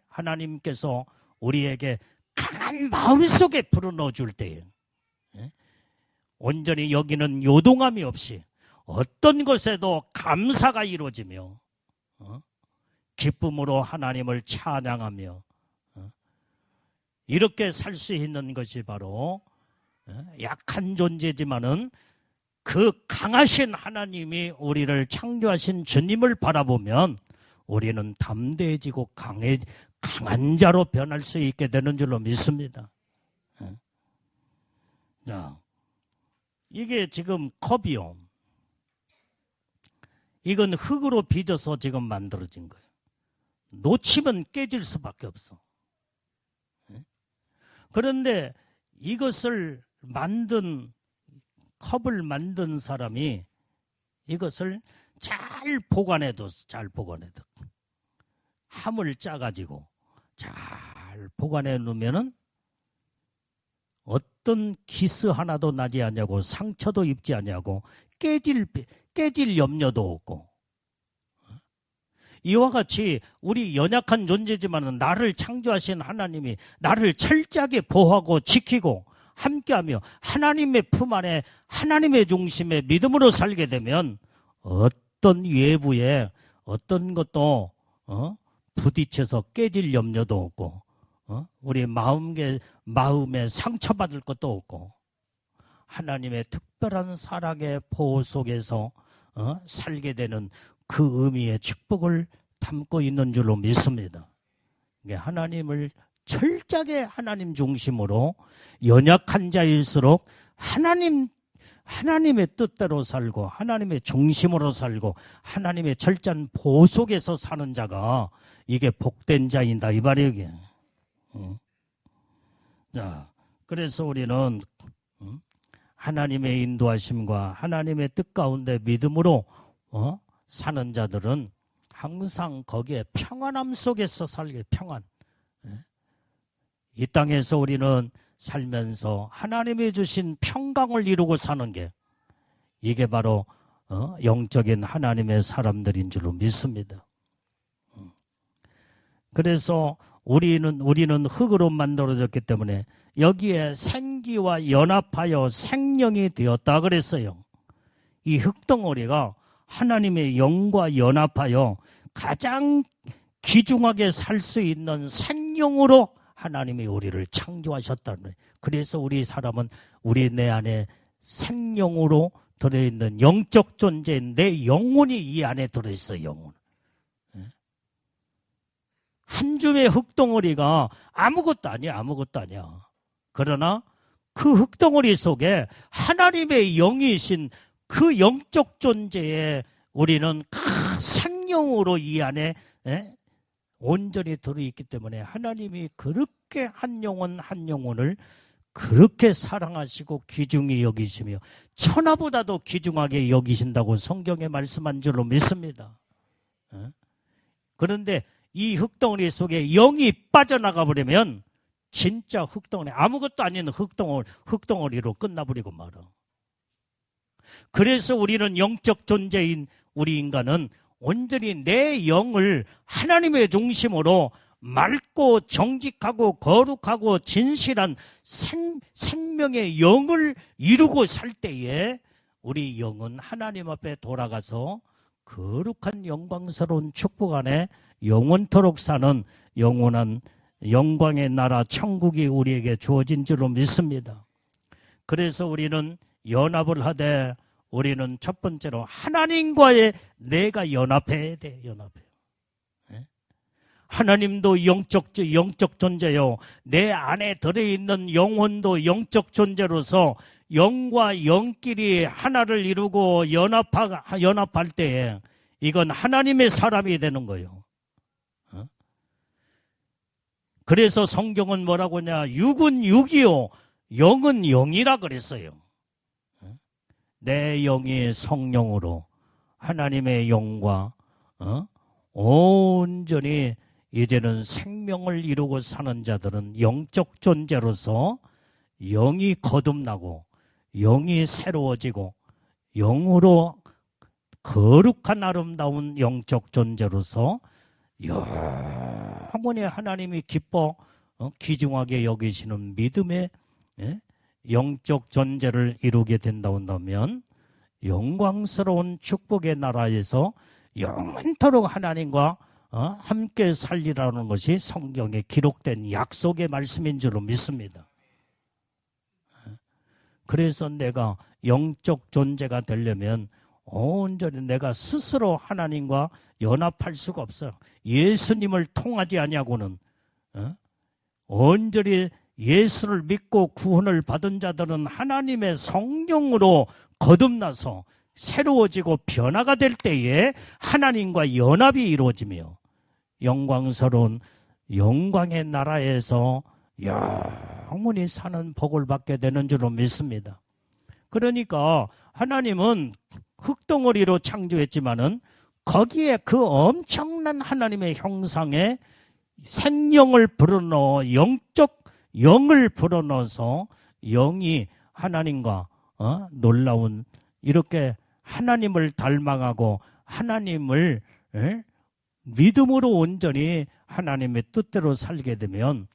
하나님께서 우리에게 강한 마음속에 불어넣어 줄 때에 온전히 여기는 요동함이 없이 어떤 것에도 감사가 이루어지며 기쁨으로 하나님을 찬양하며 이렇게 살 수 있는 것이 바로 약한 존재지만은 그 강하신 하나님이 우리를 창조하신 주님을 바라보면 우리는 담대해지고 강한 자로 변할 수 있게 되는 줄로 믿습니다. 자, 이게 지금 컵이요. 이건 흙으로 빚어서 지금 만들어진 거예요. 놓치면 깨질 수밖에 없어. 그런데 이것을 컵을 만든 사람이 이것을 잘 보관해도 함을 짜가지고 잘 보관해 놓으면은 어떤 기스 하나도 나지 않냐고 상처도 입지 않냐고 깨질 염려도 없고 이와 같이 우리 연약한 존재지만 나를 창조하신 하나님이 나를 철저하게 보호하고 지키고 함께하며 하나님의 품 안에 하나님의 중심에 믿음으로 살게 되면 어떤 외부에 어떤 것도 부딪혀서 깨질 염려도 없고 우리 마음에 상처받을 것도 없고 하나님의 특별한 사랑의 보호 속에서 살게 되는 그 의미의 축복을 담고 있는 줄로 믿습니다. 하나님을 철저하게 하나님 중심으로 연약한 자일수록 하나님의 뜻대로 살고 하나님의 중심으로 살고 하나님의 철저한 보호 속에서 사는 자가 이게 복된 자인다 이 말이에요. 자, 그래서 우리는 하나님의 인도하심과 하나님의 뜻 가운데 믿음으로 사는 자들은 항상 거기에 평안함 속에서 살게 평안. 이 땅에서 우리는 살면서 하나님이 주신 평강을 이루고 사는 게 이게 바로 영적인 하나님의 사람들인 줄로 믿습니다. 그래서 우리는 흙으로 만들어졌기 때문에 여기에 생기와 연합하여 생명이 되었다 그랬어요. 이 흙덩어리가 하나님의 영과 연합하여 가장 귀중하게 살 수 있는 생명으로 하나님이 우리를 창조하셨다는 거예요. 그래서 우리 사람은 우리 내 안에 생명으로 들어있는 영적 존재인 내 영혼이 이 안에 들어있어요. 영혼. 한 줌의 흙덩어리가 아무것도 아니야. 그러나 그 흙덩어리 속에 하나님의 영이신 그 영적 존재에 우리는 생명으로 이 안에 온전히 들어있기 때문에 하나님이 그렇게 한 영혼을 그렇게 사랑하시고 귀중히 여기시며 천하보다도 귀중하게 여기신다고 성경에 말씀한 줄로 믿습니다. 그런데 이 흙덩어리 속에 영이 빠져나가 버리면 진짜 흙덩어리, 아무것도 아닌 흙덩어리로 끝나버리고 말아. 그래서 우리는 영적 존재인 우리 인간은 온전히 내 영을 하나님의 중심으로 맑고 정직하고 거룩하고 진실한 생명의 영을 이루고 살 때에 우리 영은 하나님 앞에 돌아가서 거룩한 영광스러운 축복 안에 영원토록 사는 영원한 영광의 나라 천국이 우리에게 주어진 줄로 믿습니다. 그래서 우리는 연합을 하되 우리는 첫 번째로 하나님과의 내가 연합해야 돼. 하나님도 영적 존재요. 내 안에 들어있는 영혼도 영적 존재로서 영과 영끼리 하나를 이루고 연합할 때에 이건 하나님의 사람이 되는 거예요. 그래서 성경은 뭐라고 하냐? 육은 육이요, 영은 영이라 그랬어요. 내 영이 성령으로 하나님의 영과 온전히 이제는 생명을 이루고 사는 자들은 영적 존재로서 영이 거듭나고 영이 새로워지고 영으로 거룩한 아름다운 영적 존재로서 영원히 하나님이 기뻐 귀중하게 여기시는 믿음의 영적 존재를 이루게 된다고 한다면 영광스러운 축복의 나라에서 영원토록 하나님과 함께 살리라는 것이 성경에 기록된 약속의 말씀인 줄로 믿습니다. 그래서 내가 영적 존재가 되려면 온전히 내가 스스로 하나님과 연합할 수가 없어요. 예수님을 통하지 아니하고는 온전히 예수를 믿고 구원을 받은 자들은 하나님의 성령으로 거듭나서 새로워지고 변화가 될 때에 하나님과 연합이 이루어지며 영광스러운 영광의 나라에서 영원히 사는 복을 받게 되는 줄로 믿습니다. 그러니까 하나님은 흙덩어리로 창조했지만은 거기에 그 엄청난 하나님의 형상에 생명을 불어넣어 영적 영을 불어넣어서 영이 하나님과 놀라운 이렇게 하나님을 닮아가고 하나님을 믿음으로 온전히 하나님의 뜻대로 살게 되면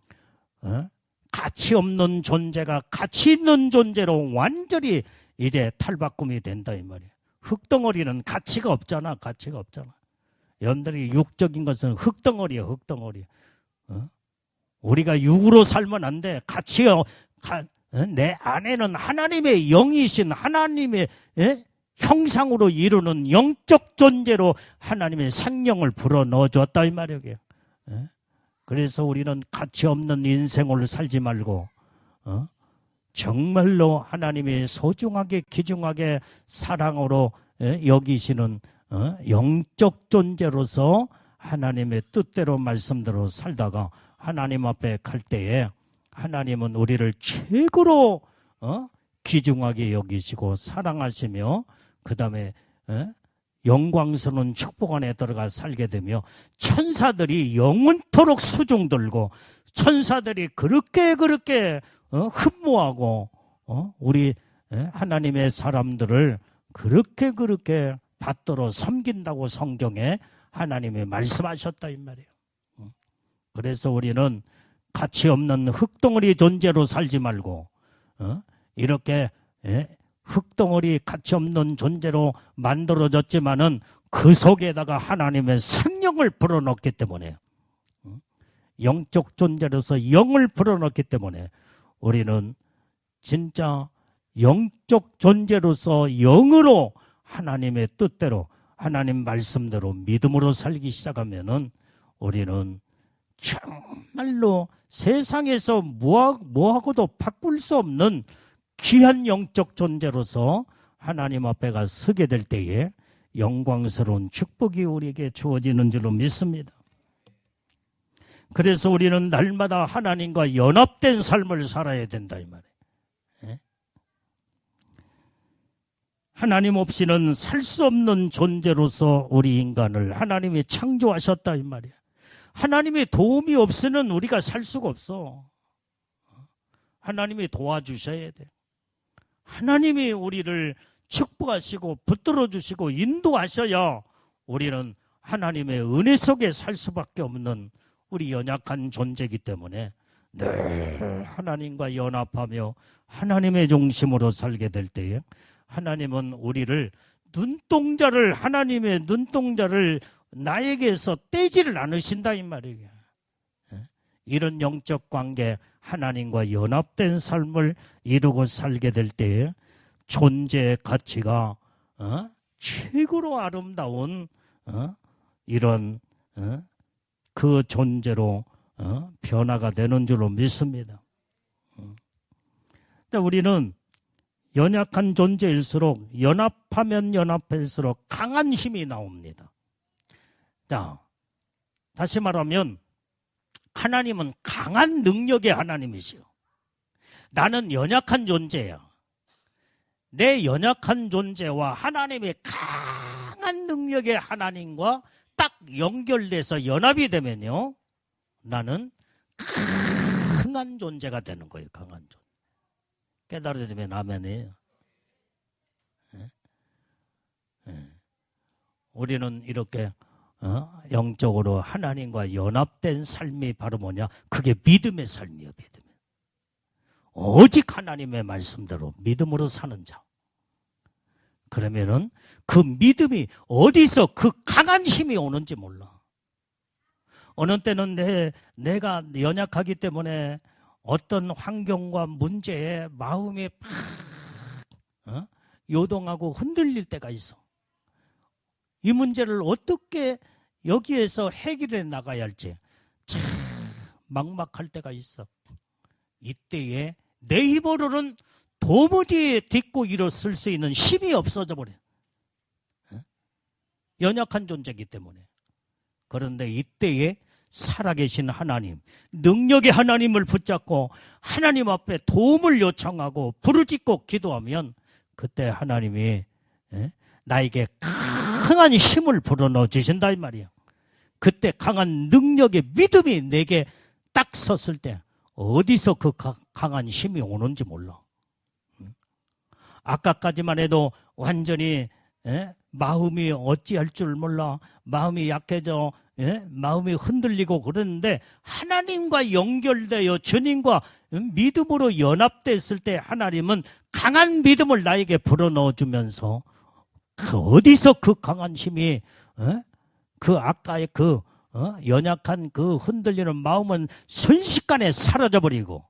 가치 없는 존재가 가치 있는 존재로 완전히 이제 탈바꿈이 된다 이 말이에요. 흙덩어리는 가치가 없잖아. 가치가 없잖아. 여러분들이 육적인 것은 흙덩어리야. 흙덩어리. 우리가 육으로 살면 안 돼. 내 안에는 하나님의 영이신 하나님의 형상으로 이루는 영적 존재로 하나님의 생명을 불어넣어 줬다 이 말이에요. 그래서 우리는 가치 없는 인생을 살지 말고 정말로 하나님이 소중하게 귀중하게 사랑으로 여기시는 영적 존재로서 하나님의 뜻대로 말씀대로 살다가 하나님 앞에 갈 때에 하나님은 우리를 최고로 귀중하게 여기시고 사랑하시며 그 다음에 영광스러운 축복 안에 들어가 살게 되며 천사들이 영원토록 수종 들고 천사들이 그렇게 흠모하고 우리 하나님의 사람들을 그렇게 받들어 섬긴다고 성경에 하나님이 말씀하셨다 이 말이에요. 그래서 우리는 가치 없는 흙덩어리 존재로 살지 말고 이렇게 흙덩어리 가치 없는 존재로 만들어졌지만은 그 속에다가 하나님의 생명을 불어넣기 때문에 영적 존재로서 영을 불어넣기 때문에 우리는 진짜 영적 존재로서 영으로 하나님의 뜻대로 하나님 말씀대로 믿음으로 살기 시작하면은 우리는 정말로 세상에서 뭐하고도 바꿀 수 없는 귀한 영적 존재로서 하나님 앞에 가 서게 될 때에 영광스러운 축복이 우리에게 주어지는 줄로 믿습니다. 그래서 우리는 날마다 하나님과 연합된 삶을 살아야 된다 이 말이에요. 하나님 없이는 살 수 없는 존재로서 우리 인간을 하나님이 창조하셨다 이 말이에요. 하나님의 도움이 없으면 우리가 살 수가 없어. 하나님이 도와주셔야 돼. 하나님이 우리를 축복하시고 붙들어 주시고 인도하셔야 우리는 하나님의 은혜 속에 살 수밖에 없는 우리 연약한 존재이기 때문에 늘 하나님과 연합하며 하나님의 중심으로 살게 될 때에 하나님은 우리를 하나님의 눈동자를 나에게서 떼지를 않으신다 이 말이에요. 이런 영적 관계 하나님과 연합된 삶을 이루고 살게 될 때에 존재의 가치가 최고로 아름다운 이런 그 존재로 변화가 되는 줄로 믿습니다. 우리는 연약한 존재일수록 연합하면 연합할수록 강한 힘이 나옵니다. 자, 다시 말하면 하나님은 강한 능력의 하나님이시요. 나는 연약한 존재야. 내 연약한 존재와 하나님의 강한 능력의 하나님과 딱 연결돼서 연합이 되면요, 나는 강한 존재가 되는 거예요. 강한 존재. 깨달아지면 아멘이에요. 우리는 이렇게 영적으로 하나님과 연합된 삶이 바로 뭐냐? 그게 믿음의 삶이에요. 믿음. 오직 하나님의 말씀대로 믿음으로 사는 자. 그러면은 그 믿음이 어디서 그 강한 힘이 오는지 몰라. 어느 때는 내가 연약하기 때문에 어떤 환경과 문제에 마음이 팍 요동하고 흔들릴 때가 있어. 이 문제를 어떻게 여기에서 해결해 나가야 할지 참 막막할 때가 있어. 이때에 내 힘으로는 도무지 딛고 일어설 수 있는 힘이 없어져 버려. 연약한 존재이기 때문에. 그런데 이때에 살아계신 하나님, 능력의 하나님을 붙잡고 하나님 앞에 도움을 요청하고 부르짖고 기도하면 그때 하나님이 나에게 강한 힘을 불어넣어 주신다 이 말이에요. 그때 강한 능력의 믿음이 내게 딱 섰을 때 어디서 그 강한 힘이 오는지 몰라. 아까까지만 해도 완전히 마음이 어찌할 줄 몰라, 마음이 약해져, 마음이 흔들리고 그러는데 하나님과 연결되어 주님과 믿음으로 연합됐을 때 하나님은 강한 믿음을 나에게 불어넣어 주면서 그 어디서 그 강한 힘이 그 아까의 그 연약한 그 흔들리는 마음은 순식간에 사라져버리고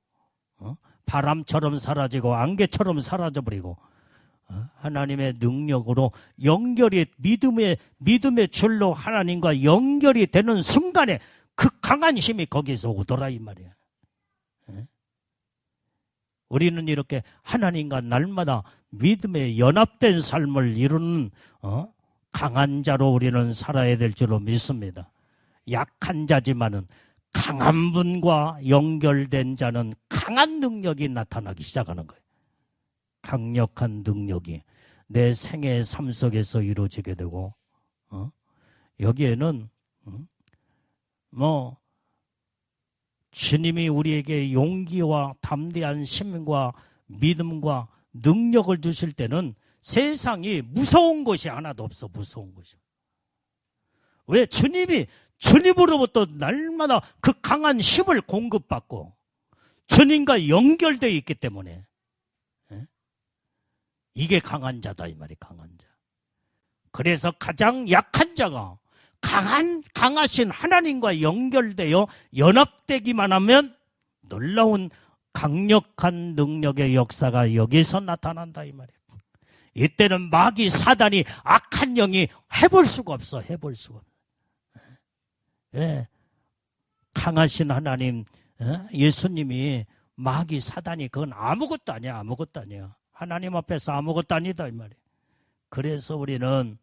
바람처럼 사라지고 안개처럼 사라져버리고 하나님의 능력으로 연결이 믿음의 줄로 하나님과 연결이 되는 순간에 그 강한 힘이 거기서 오더라 이 말이야. 우리는 이렇게 하나님과 날마다 믿음에 연합된 삶을 이루는 강한 자로 우리는 살아야 될 줄로 믿습니다. 약한 자지만은 강한 분과 연결된 자는 강한 능력이 나타나기 시작하는 거예요. 강력한 능력이 내 생애의 삶 속에서 이루어지게 되고 여기에는 주님이 우리에게 용기와 담대한 힘과 믿음과 능력을 주실 때는 세상이 무서운 것이 하나도 없어. 무서운 것이. 왜? 주님으로부터 날마다 그 강한 힘을 공급받고 주님과 연결되어 있기 때문에 이게 강한 자다 이 말이 강한 자. 그래서 가장 약한 자가 강하신 하나님과 연결되어 연합되기만 하면 놀라운 강력한 능력의 역사가 여기서 나타난다 이 말이에요. 이때는 마귀 사단이 악한 영이 해볼 수가 없어. 해볼 수가 없어. 왜? 강하신 하나님 예수님이 마귀 사단이 그건 아무것도 아니야. 아무것도 아니야. 하나님 앞에서 아무것도 아니다 이 말이에요. 그래서 우리는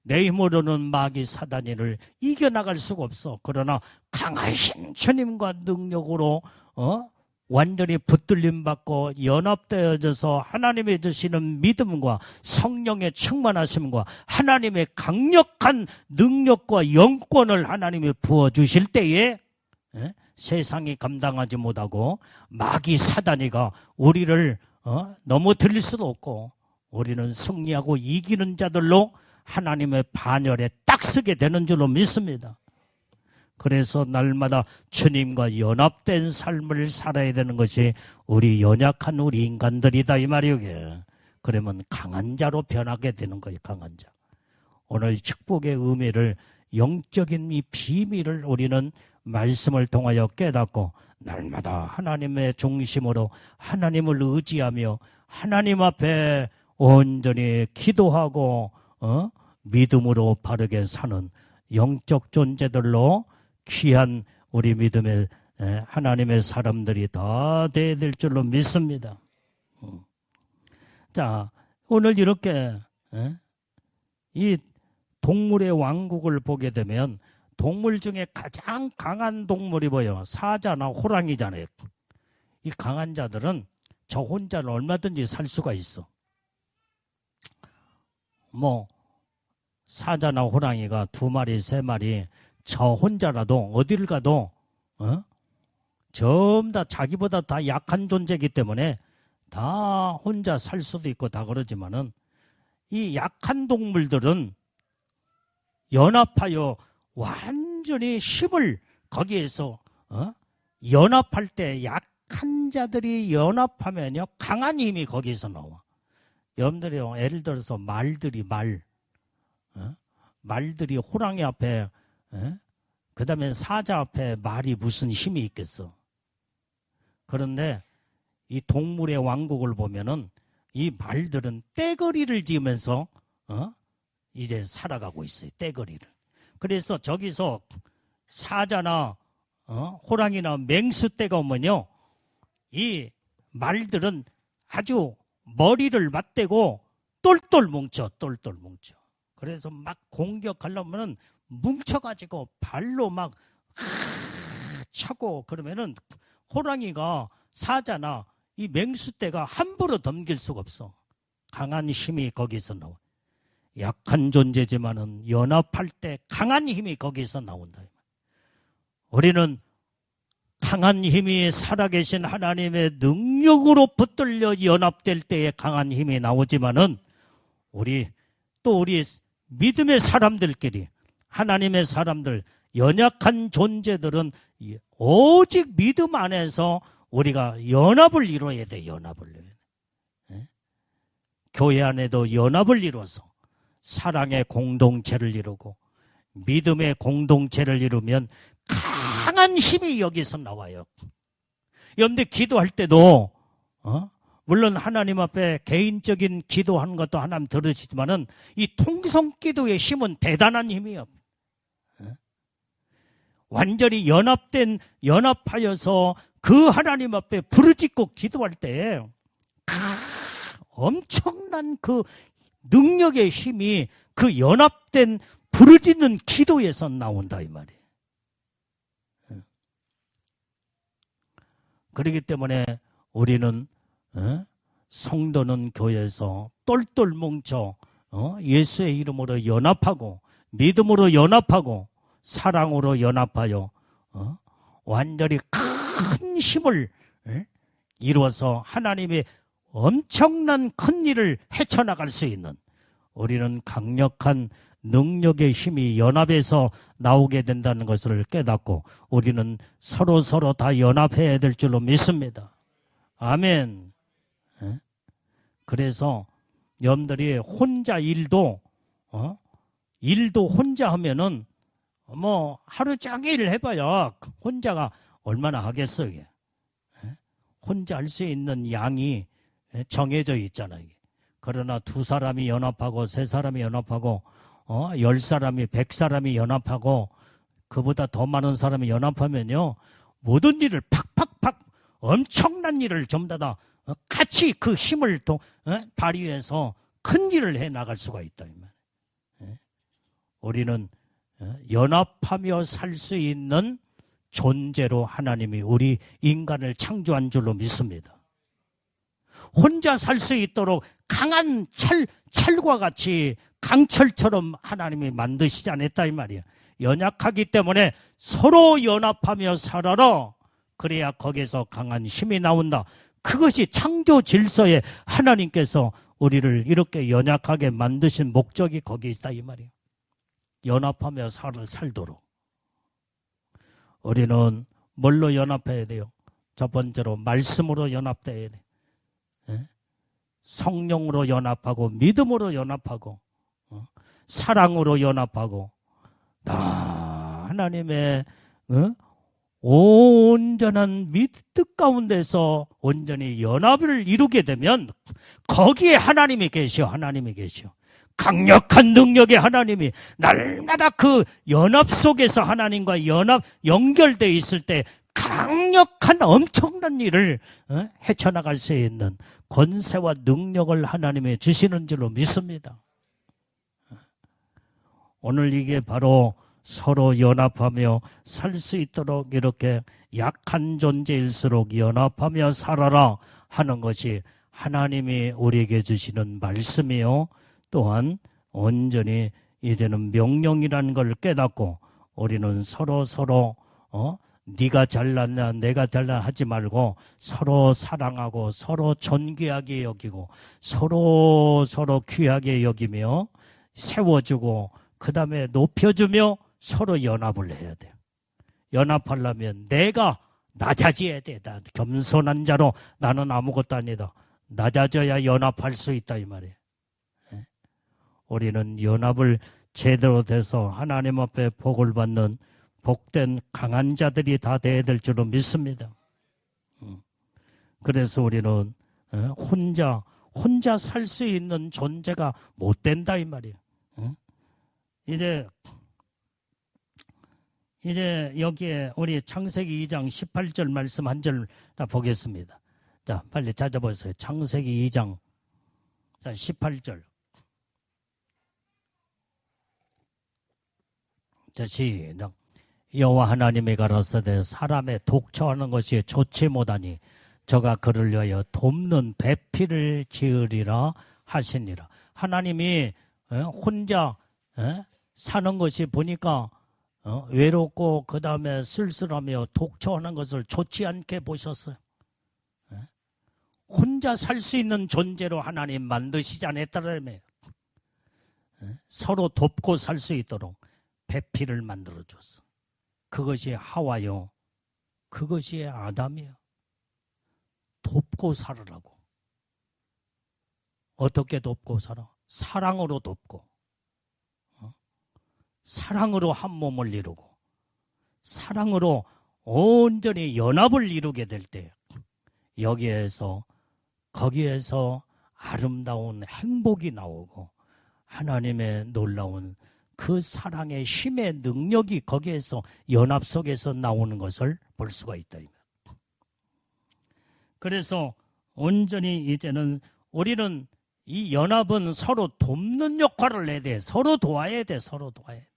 내 힘으로는 마귀 사단이를 이겨나갈 수가 없어. 그러나 강하신 주님과 능력으로 완전히 붙들림 받고 연합되어져서 하나님의 주시는 믿음과 성령의 충만하심과 하나님의 강력한 능력과 영권을 하나님이 부어주실 때에 세상이 감당하지 못하고 마귀 사단이가 우리를 넘어뜨릴 수도 없고 우리는 승리하고 이기는 자들로 하나님의 반열에 딱 서게 되는 줄로 믿습니다. 그래서 날마다 주님과 연합된 삶을 살아야 되는 것이 우리 연약한 우리 인간들이다 이 말이에요. 그러면 강한 자로 변하게 되는 거예요. 강한 자. 오늘 축복의 의미를 영적인 이 비밀을 우리는 말씀을 통하여 깨닫고 날마다 하나님의 중심으로 하나님을 의지하며 하나님 앞에 온전히 기도하고 믿음으로 바르게 사는 영적 존재들로 귀한 우리 믿음의 하나님의 사람들이 다 돼야 될 줄로 믿습니다. 자, 오늘 이렇게 이 동물의 왕국을 보게 되면 동물 중에 가장 강한 동물이 뭐예요? 사자나 호랑이잖아요. 이 강한 자들은 저 혼자는 얼마든지 살 수가 있어. 사자나 호랑이가 2마리, 3마리 저 혼자라도 어디를 가도 전부 다 자기보다 다 약한 존재이기 때문에 다 혼자 살 수도 있고 다 그러지만은 이 약한 동물들은 연합하여 완전히 힘을 거기에서 연합할 때 약한 자들이 연합하면요 강한 힘이 거기서 나와. 여러분들이요 예를 들어서 말들이 호랑이 앞에 그 다음에 사자 앞에 말이 무슨 힘이 있겠어. 그런데 이 동물의 왕국을 보면은 이 말들은 떼거리를 지으면서 이제 살아가고 있어요. 떼거리를. 그래서 저기서 사자나 호랑이나 맹수떼가 오면요 이 말들은 아주 머리를 맞대고 똘똘 뭉쳐. 그래서 막 공격하려면은 뭉쳐가지고 발로 막 차고 그러면은 호랑이가 사자나 이 맹수떼가 함부로 덤길 수가 없어. 강한 힘이 거기서 나와. 약한 존재지만은 연합할 때 강한 힘이 거기서 나온다. 우리는 강한 힘이 살아계신 하나님의 능력으로 붙들려 연합될 때에 강한 힘이 나오지만은 우리 믿음의 사람들끼리 하나님의 사람들 연약한 존재들은 오직 믿음 안에서 우리가 연합을 이루어야 돼. 교회 안에도 연합을 이루어서 사랑의 공동체를 이루고 믿음의 공동체를 이루면 강한 힘이 여기서 나와요. 여러분들 기도할 때도 물론 하나님 앞에 개인적인 기도하는 것도 하나님 들으시지만은 이 통성기도의 힘은 대단한 힘이에요. 완전히 연합하여서 그 하나님 앞에 부르짖고 기도할 때 엄청난 그 능력의 힘이 그 연합된 부르짖는 기도에서 나온다 이 말이에요. 그렇기 때문에 우리는 성도는 교회에서 똘똘 뭉쳐 예수의 이름으로 연합하고 믿음으로 연합하고 사랑으로 연합하여 완전히 큰 힘을 이루어서 하나님의 엄청난 큰 일을 헤쳐나갈 수 있는 우리는 강력한 능력의 힘이 연합에서 나오게 된다는 것을 깨닫고 우리는 서로 다 연합해야 될 줄로 믿습니다. 아멘. 그래서 여러분들이 혼자 일도 혼자 하면은 뭐 하루 종일 해봐야 혼자가 얼마나 하겠어요. 혼자 할 수 있는 양이 정해져 있잖아요. 그러나 2사람이 연합하고 3사람이 연합하고 10사람이 100사람이 연합하고 그보다 더 많은 사람이 연합하면요 모든 일을 팍팍팍 엄청난 일을 전부 다 같이 그 힘을 발휘해서 큰 일을 해 나갈 수가 있다. 우리는 연합하며 살 수 있는 존재로 하나님이 우리 인간을 창조한 줄로 믿습니다. 혼자 살 수 있도록 강한 철과 같이 강철처럼 하나님이 만드시지 않았다 이 말이야. 연약하기 때문에 서로 연합하며 살아라. 그래야 거기서 강한 힘이 나온다. 그것이 창조 질서에 하나님께서 우리를 이렇게 연약하게 만드신 목적이 거기 있다 이 말이야. 연합하며 살도록. 우리는 뭘로 연합해야 돼요? 첫 번째로 말씀으로 연합돼야 돼. 성령으로 연합하고 믿음으로 연합하고 사랑으로 연합하고 하나님의 온전한 뜻 가운데서 온전히 연합을 이루게 되면 거기에 하나님이 계셔. 강력한 능력의 하나님이 날마다 그 연합 속에서 하나님과 연결되어 있을 때 강력한 엄청난 일을 헤쳐나갈 수 있는 권세와 능력을 하나님이 주시는 줄로 믿습니다. 오늘 이게 바로 서로 연합하며 살 수 있도록 이렇게 약한 존재일수록 연합하며 살아라 하는 것이 하나님이 우리에게 주시는 말씀이요. 또한 온전히 이제는 명령이라는 걸 깨닫고 우리는 서로 네가 잘났냐 내가 잘났냐 하지 말고 서로 사랑하고 서로 존귀하게 여기고 서로 귀하게 여기며 세워주고 그 다음에 높여주며 서로 연합을 해야 돼요. 연합하려면 내가 낮아져야 돼. 나 겸손한 자로 나는 아무것도 아니다. 낮아져야 연합할 수 있다 이 말이에요. 우리는 연합을 제대로 돼서 하나님 앞에 복을 받는 복된 강한 자들이 다 돼야 될 줄로 믿습니다. 그래서 우리는 혼자 살 수 있는 존재가 못 된다 이 말이에요. 이제 여기에 우리 창세기 2장 18절 말씀 한 절 다 보겠습니다. 자, 빨리 찾아보세요. 창세기 2장 18절. 자, 시작. 여호와 하나님이 가라사대 사람의 독처하는 것이 좋지 못하니 저가 그를 위하여 돕는 배필을 지으리라 하시니라. 하나님이 혼자 사는 것이 보니까 외롭고 그 다음에 쓸쓸하며 독처하는 것을 좋지 않게 보셨어요. 혼자 살 수 있는 존재로 하나님 만드시지 않았다라며 서로 돕고 살 수 있도록 배필을 만들어 줬어. 그것이 하와요. 그것이 아담이에요. 돕고 살으라고. 어떻게 돕고 살아? 사랑으로 돕고, 사랑으로 한 몸을 이루고, 사랑으로 온전히 연합을 이루게 될 때 거기에서 아름다운 행복이 나오고 하나님의 놀라운 그 사랑의 힘의 능력이 거기에서 연합 속에서 나오는 것을 볼 수가 있다. 그래서 온전히 이제는 우리는 이 연합은 서로 돕는 역할을 해야 돼. 서로 도와야 돼. 서로 도와야 돼.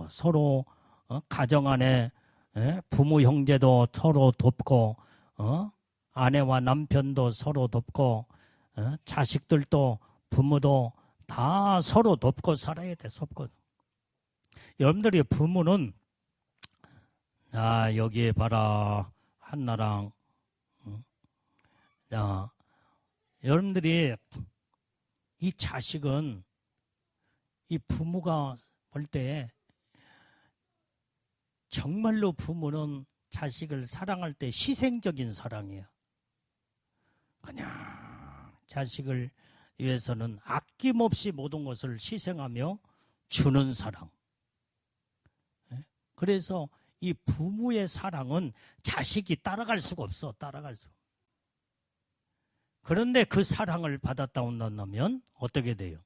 서로 가정 안에 부모 형제도 서로 돕고 아내와 남편도 서로 돕고 자식들도 부모도 다 서로 돕고 살아야 돼. 여러분들이 부모는 여기에 봐라 한나랑 여러분들이 이 자식은 이 부모가 볼 때 정말로 부모는 자식을 사랑할 때 희생적인 사랑이에요. 그냥 자식을 위해서는 아낌없이 모든 것을 희생하며 주는 사랑. 그래서 이 부모의 사랑은 자식이 따라갈 수가 없어. 그런데 그 사랑을 받았다 온다면 어떻게 돼요?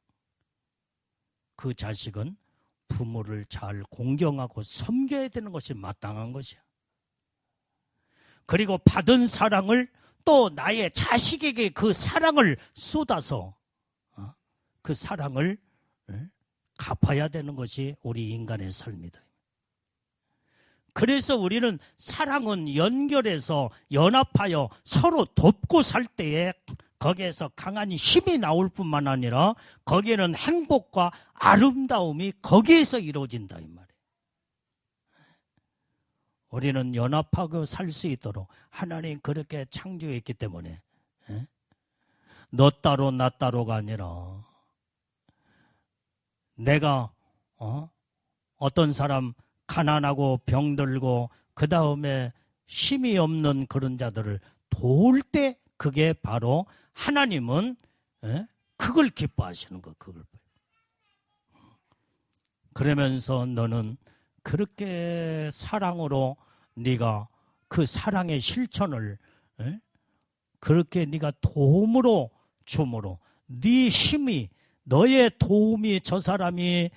그 자식은 부모를 잘 공경하고 섬겨야 되는 것이 마땅한 것이야. 그리고 받은 사랑을 또 나의 자식에게 그 사랑을 쏟아서 그 사랑을 갚아야 되는 것이 우리 인간의 삶이다. 그래서 우리는 사랑은 연결해서 연합하여 서로 돕고 살 때에 거기에서 강한 힘이 나올 뿐만 아니라 거기에는 행복과 아름다움이 거기에서 이루어진다 이 말이에요. 우리는 연합하고 살 수 있도록 하나님 그렇게 창조했기 때문에 너 따로 나 따로가 아니라 내가 어떤 사람 가난하고 병들고 그 다음에 힘이 없는 그런 자들을 도울 때 그게 바로 하나님은 그걸 기뻐하시는 거. 그걸 그러면서 너는 그렇게 사랑으로 네가 그 사랑의 실천을 그렇게 네가 도움으로 줌으로 네 힘이 너의 도움이 저 사람이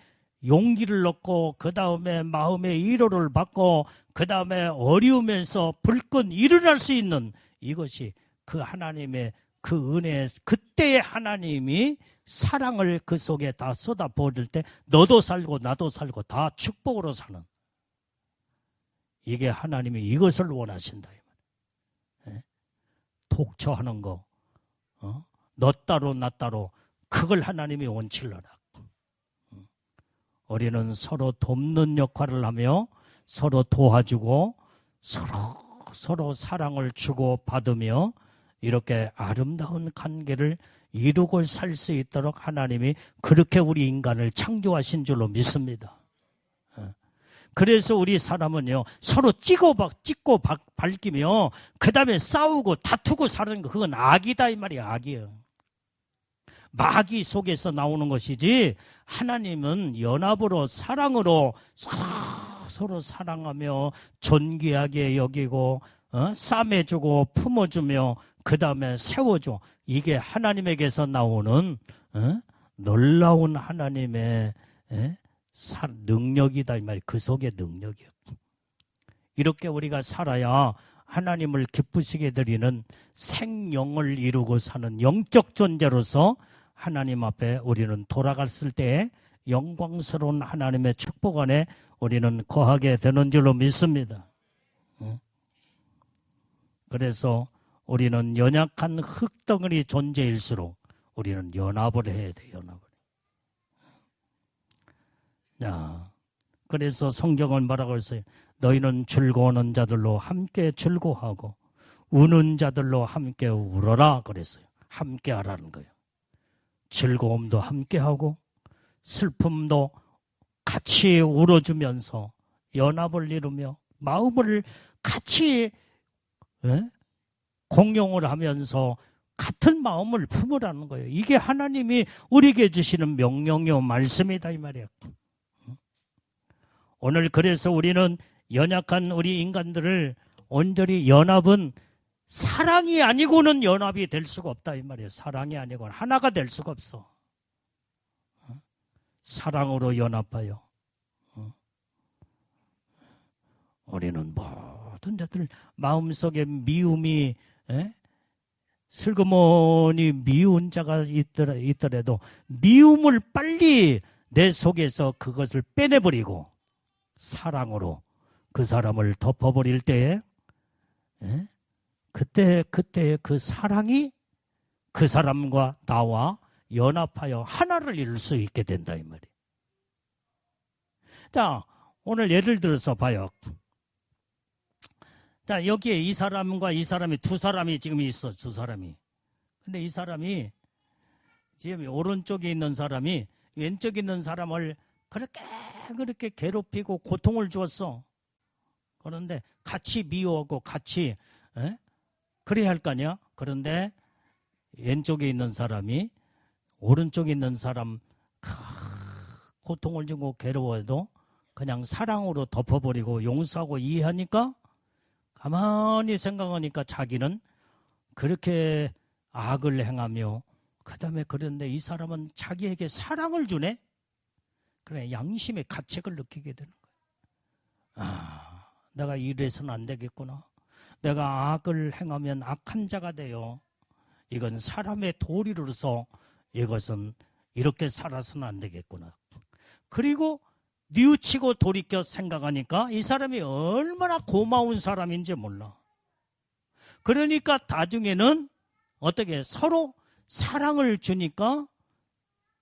용기를 얻고 그 다음에 마음의 위로를 받고 그 다음에 어려우면서 불끈 일어날 수 있는 이것이 그 하나님의 그 은혜, 그때의 하나님이 사랑을 그 속에 다 쏟아 부어줄 때 너도 살고 나도 살고 다 축복으로 사는 이게 하나님이 이것을 원하신다. 독처하는 거, 너 따로 나 따로 그걸 하나님이 원칠러라. 우리는 서로 돕는 역할을 하며 서로 도와주고 서로 사랑을 주고 받으며 이렇게 아름다운 관계를 이루고 살 수 있도록 하나님이 그렇게 우리 인간을 창조하신 줄로 믿습니다. 그래서 우리 사람은요, 서로 찍고 밝히며 그 다음에 싸우고 다투고 사는 거, 그건 악이다 이 말이야. 악이에요. 마귀 속에서 나오는 것이지, 하나님은 연합으로 사랑으로 서로 사랑하며 존귀하게 여기고 싸매주고 품어주며 그 다음에 세워줘. 이게 하나님에게서 나오는 놀라운 하나님의 능력이다 이 말이에요. 그 속에 능력이요. 이렇게 우리가 살아야 하나님을 기쁘시게 드리는 생명을 이루고 사는 영적 존재로서 하나님 앞에 우리는 돌아갔을 때 영광스러운 하나님의 축복 안에 우리는 거하게 되는 줄로 믿습니다. 그래서 우리는 연약한 흙덩어리 존재일수록 우리는 연합을 해야 돼요. 연합을. 자, 그래서 성경은 뭐라고 했어요? 너희는 즐거워하는 자들로 함께 즐거워하고 우는 자들로 함께 울어라 그랬어요. 함께 하라는 거예요. 즐거움도 함께 하고 슬픔도 같이 울어주면서 연합을 이루며 마음을 같이 공용을 하면서 같은 마음을 품으라는 거예요. 이게 하나님이 우리에게 주시는 명령이요 말씀이다 이 말이에요. 오늘 그래서 우리는 연약한 우리 인간들을 온전히 연합은 사랑이 아니고는 연합이 될 수가 없다 이 말이에요. 사랑이 아니고는 하나가 될 수가 없어. 사랑으로 연합하여 우리는 모든 자들 마음속에 미움이 슬그머니 미운 자가 있더라도 미움을 빨리 내 속에서 그것을 빼내버리고 사랑으로 그 사람을 덮어버릴 때에 그때 그 사랑이 그 사람과 나와 연합하여 하나를 이룰 수 있게 된다 이 말이에요. 자, 오늘 예를 들어서 봐요. 자, 여기에 이 사람과 이 사람이 두 사람이 지금 있어. 두 사람이. 근데 이 사람이 지금 오른쪽에 있는 사람이 왼쪽에 있는 사람을 그렇게 괴롭히고 고통을 주었어. 그런데 같이 미워하고 같이 그래야 할 거 아니야? 그런데 왼쪽에 있는 사람이 오른쪽에 있는 사람 고통을 주고 괴로워해도 그냥 사랑으로 덮어버리고 용서하고 이해하니까 가만히 생각하니까 자기는 그렇게 악을 행하며 그 다음에 그런데 이 사람은 자기에게 사랑을 주네? 그래, 양심의 가책을 느끼게 되는 거예요. 아, 내가 이래서는 안 되겠구나. 내가 악을 행하면 악한 자가 돼요. 이건 사람의 도리로서 이것은 이렇게 살아서는 안 되겠구나. 그리고 뉘우치고 돌이켜 생각하니까 이 사람이 얼마나 고마운 사람인지 몰라. 그러니까 나중에는 어떻게 서로 사랑을 주니까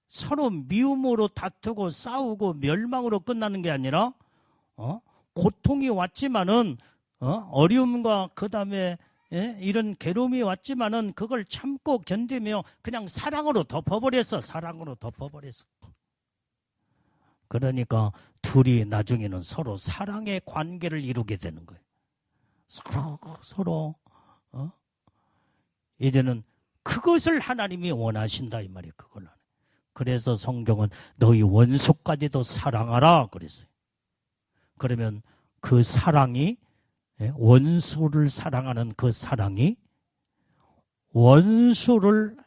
서로 미움으로 다투고 싸우고 멸망으로 끝나는 게 아니라 고통이 왔지만은 어려움과 그 다음에 이런 괴로움이 왔지만은 그걸 참고 견디며 그냥 사랑으로 덮어버렸어. 사랑으로 덮어버렸어. 그러니까 둘이 나중에는 서로 사랑의 관계를 이루게 되는 거예요. 서로 이제는 그것을 하나님이 원하신다 이 말이에요. 그걸. 그래서 성경은 너희 원수까지도 사랑하라 그랬어요. 그러면 그 사랑이 원수를 사랑하는 그 사랑이 원수를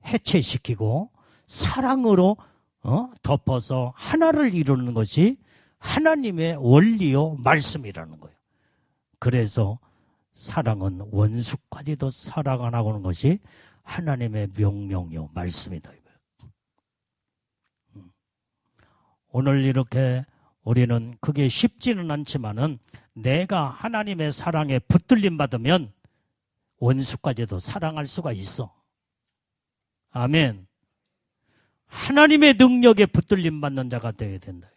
해체시키고 사랑으로 덮어서 하나를 이루는 것이 하나님의 원리요 말씀이라는 거예요. 그래서 사랑은 원수까지도 사랑하라는 것이 하나님의 명령이요 말씀이다. 오늘 이렇게 우리는 그게 쉽지는 않지만은 내가 하나님의 사랑에 붙들림 받으면 원수까지도 사랑할 수가 있어. 아멘. 하나님의 능력에 붙들림 받는 자가 되어야 된다.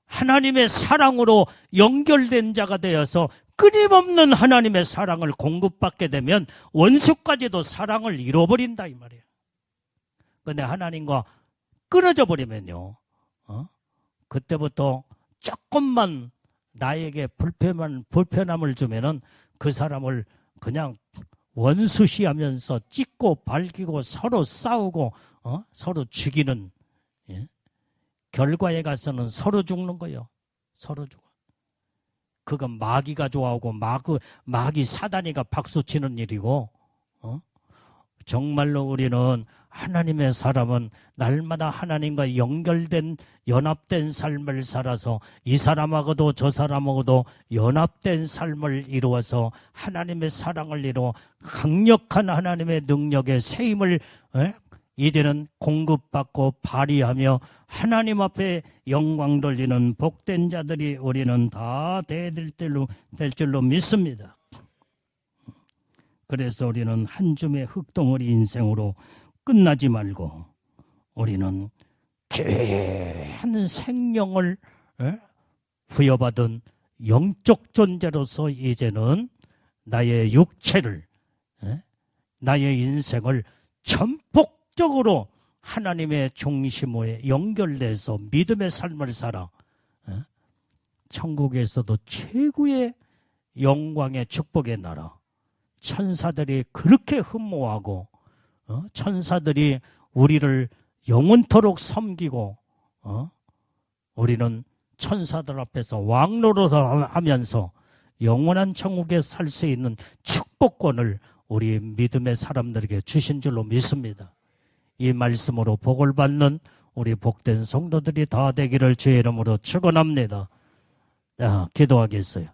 하나님의 사랑으로 연결된 자가 되어서 끊임없는 하나님의 사랑을 공급받게 되면 원수까지도 사랑을 잃어버린다 이 말이에요. 그런데 하나님과 끊어져 버리면요, 그때부터 조금만 나에게 불편함을 주면은 그 사람을 그냥 원수시하면서 찢고 밝히고 서로 싸우고 서로 죽이는, 예? 결과에 가서는 서로 죽는 거예요. 서로 죽어. 그건 마귀가 좋아하고 마귀 사단이가 박수치는 일이고, 정말로 우리는 하나님의 사람은 날마다 하나님과 연합된 삶을 살아서 이 사람하고도 저 사람하고도 연합된 삶을 이루어서 하나님의 사랑을 이루어 강력한 하나님의 능력의 세임을 이제는 공급받고 발휘하며 하나님 앞에 영광 돌리는 복된 자들이 우리는 다 될 줄로 믿습니다. 그래서 우리는 한 줌의 흙덩어리 인생으로 끝나지 말고 우리는 귀한 생명을 부여받은 영적 존재로서 이제는 나의 육체를, 나의 인생을 전폭적으로 하나님의 중심에 연결돼서 믿음의 삶을 살아 천국에서도 최고의 영광의 축복의 나라, 천사들이 그렇게 흠모하고 천사들이 우리를 영원토록 섬기고 우리는 천사들 앞에서 왕노릇하면서 영원한 천국에 살 수 있는 축복권을 우리 믿음의 사람들에게 주신 줄로 믿습니다. 이 말씀으로 복을 받는 우리 복된 성도들이 다 되기를 주의 이름으로 축원합니다. 기도하겠어요.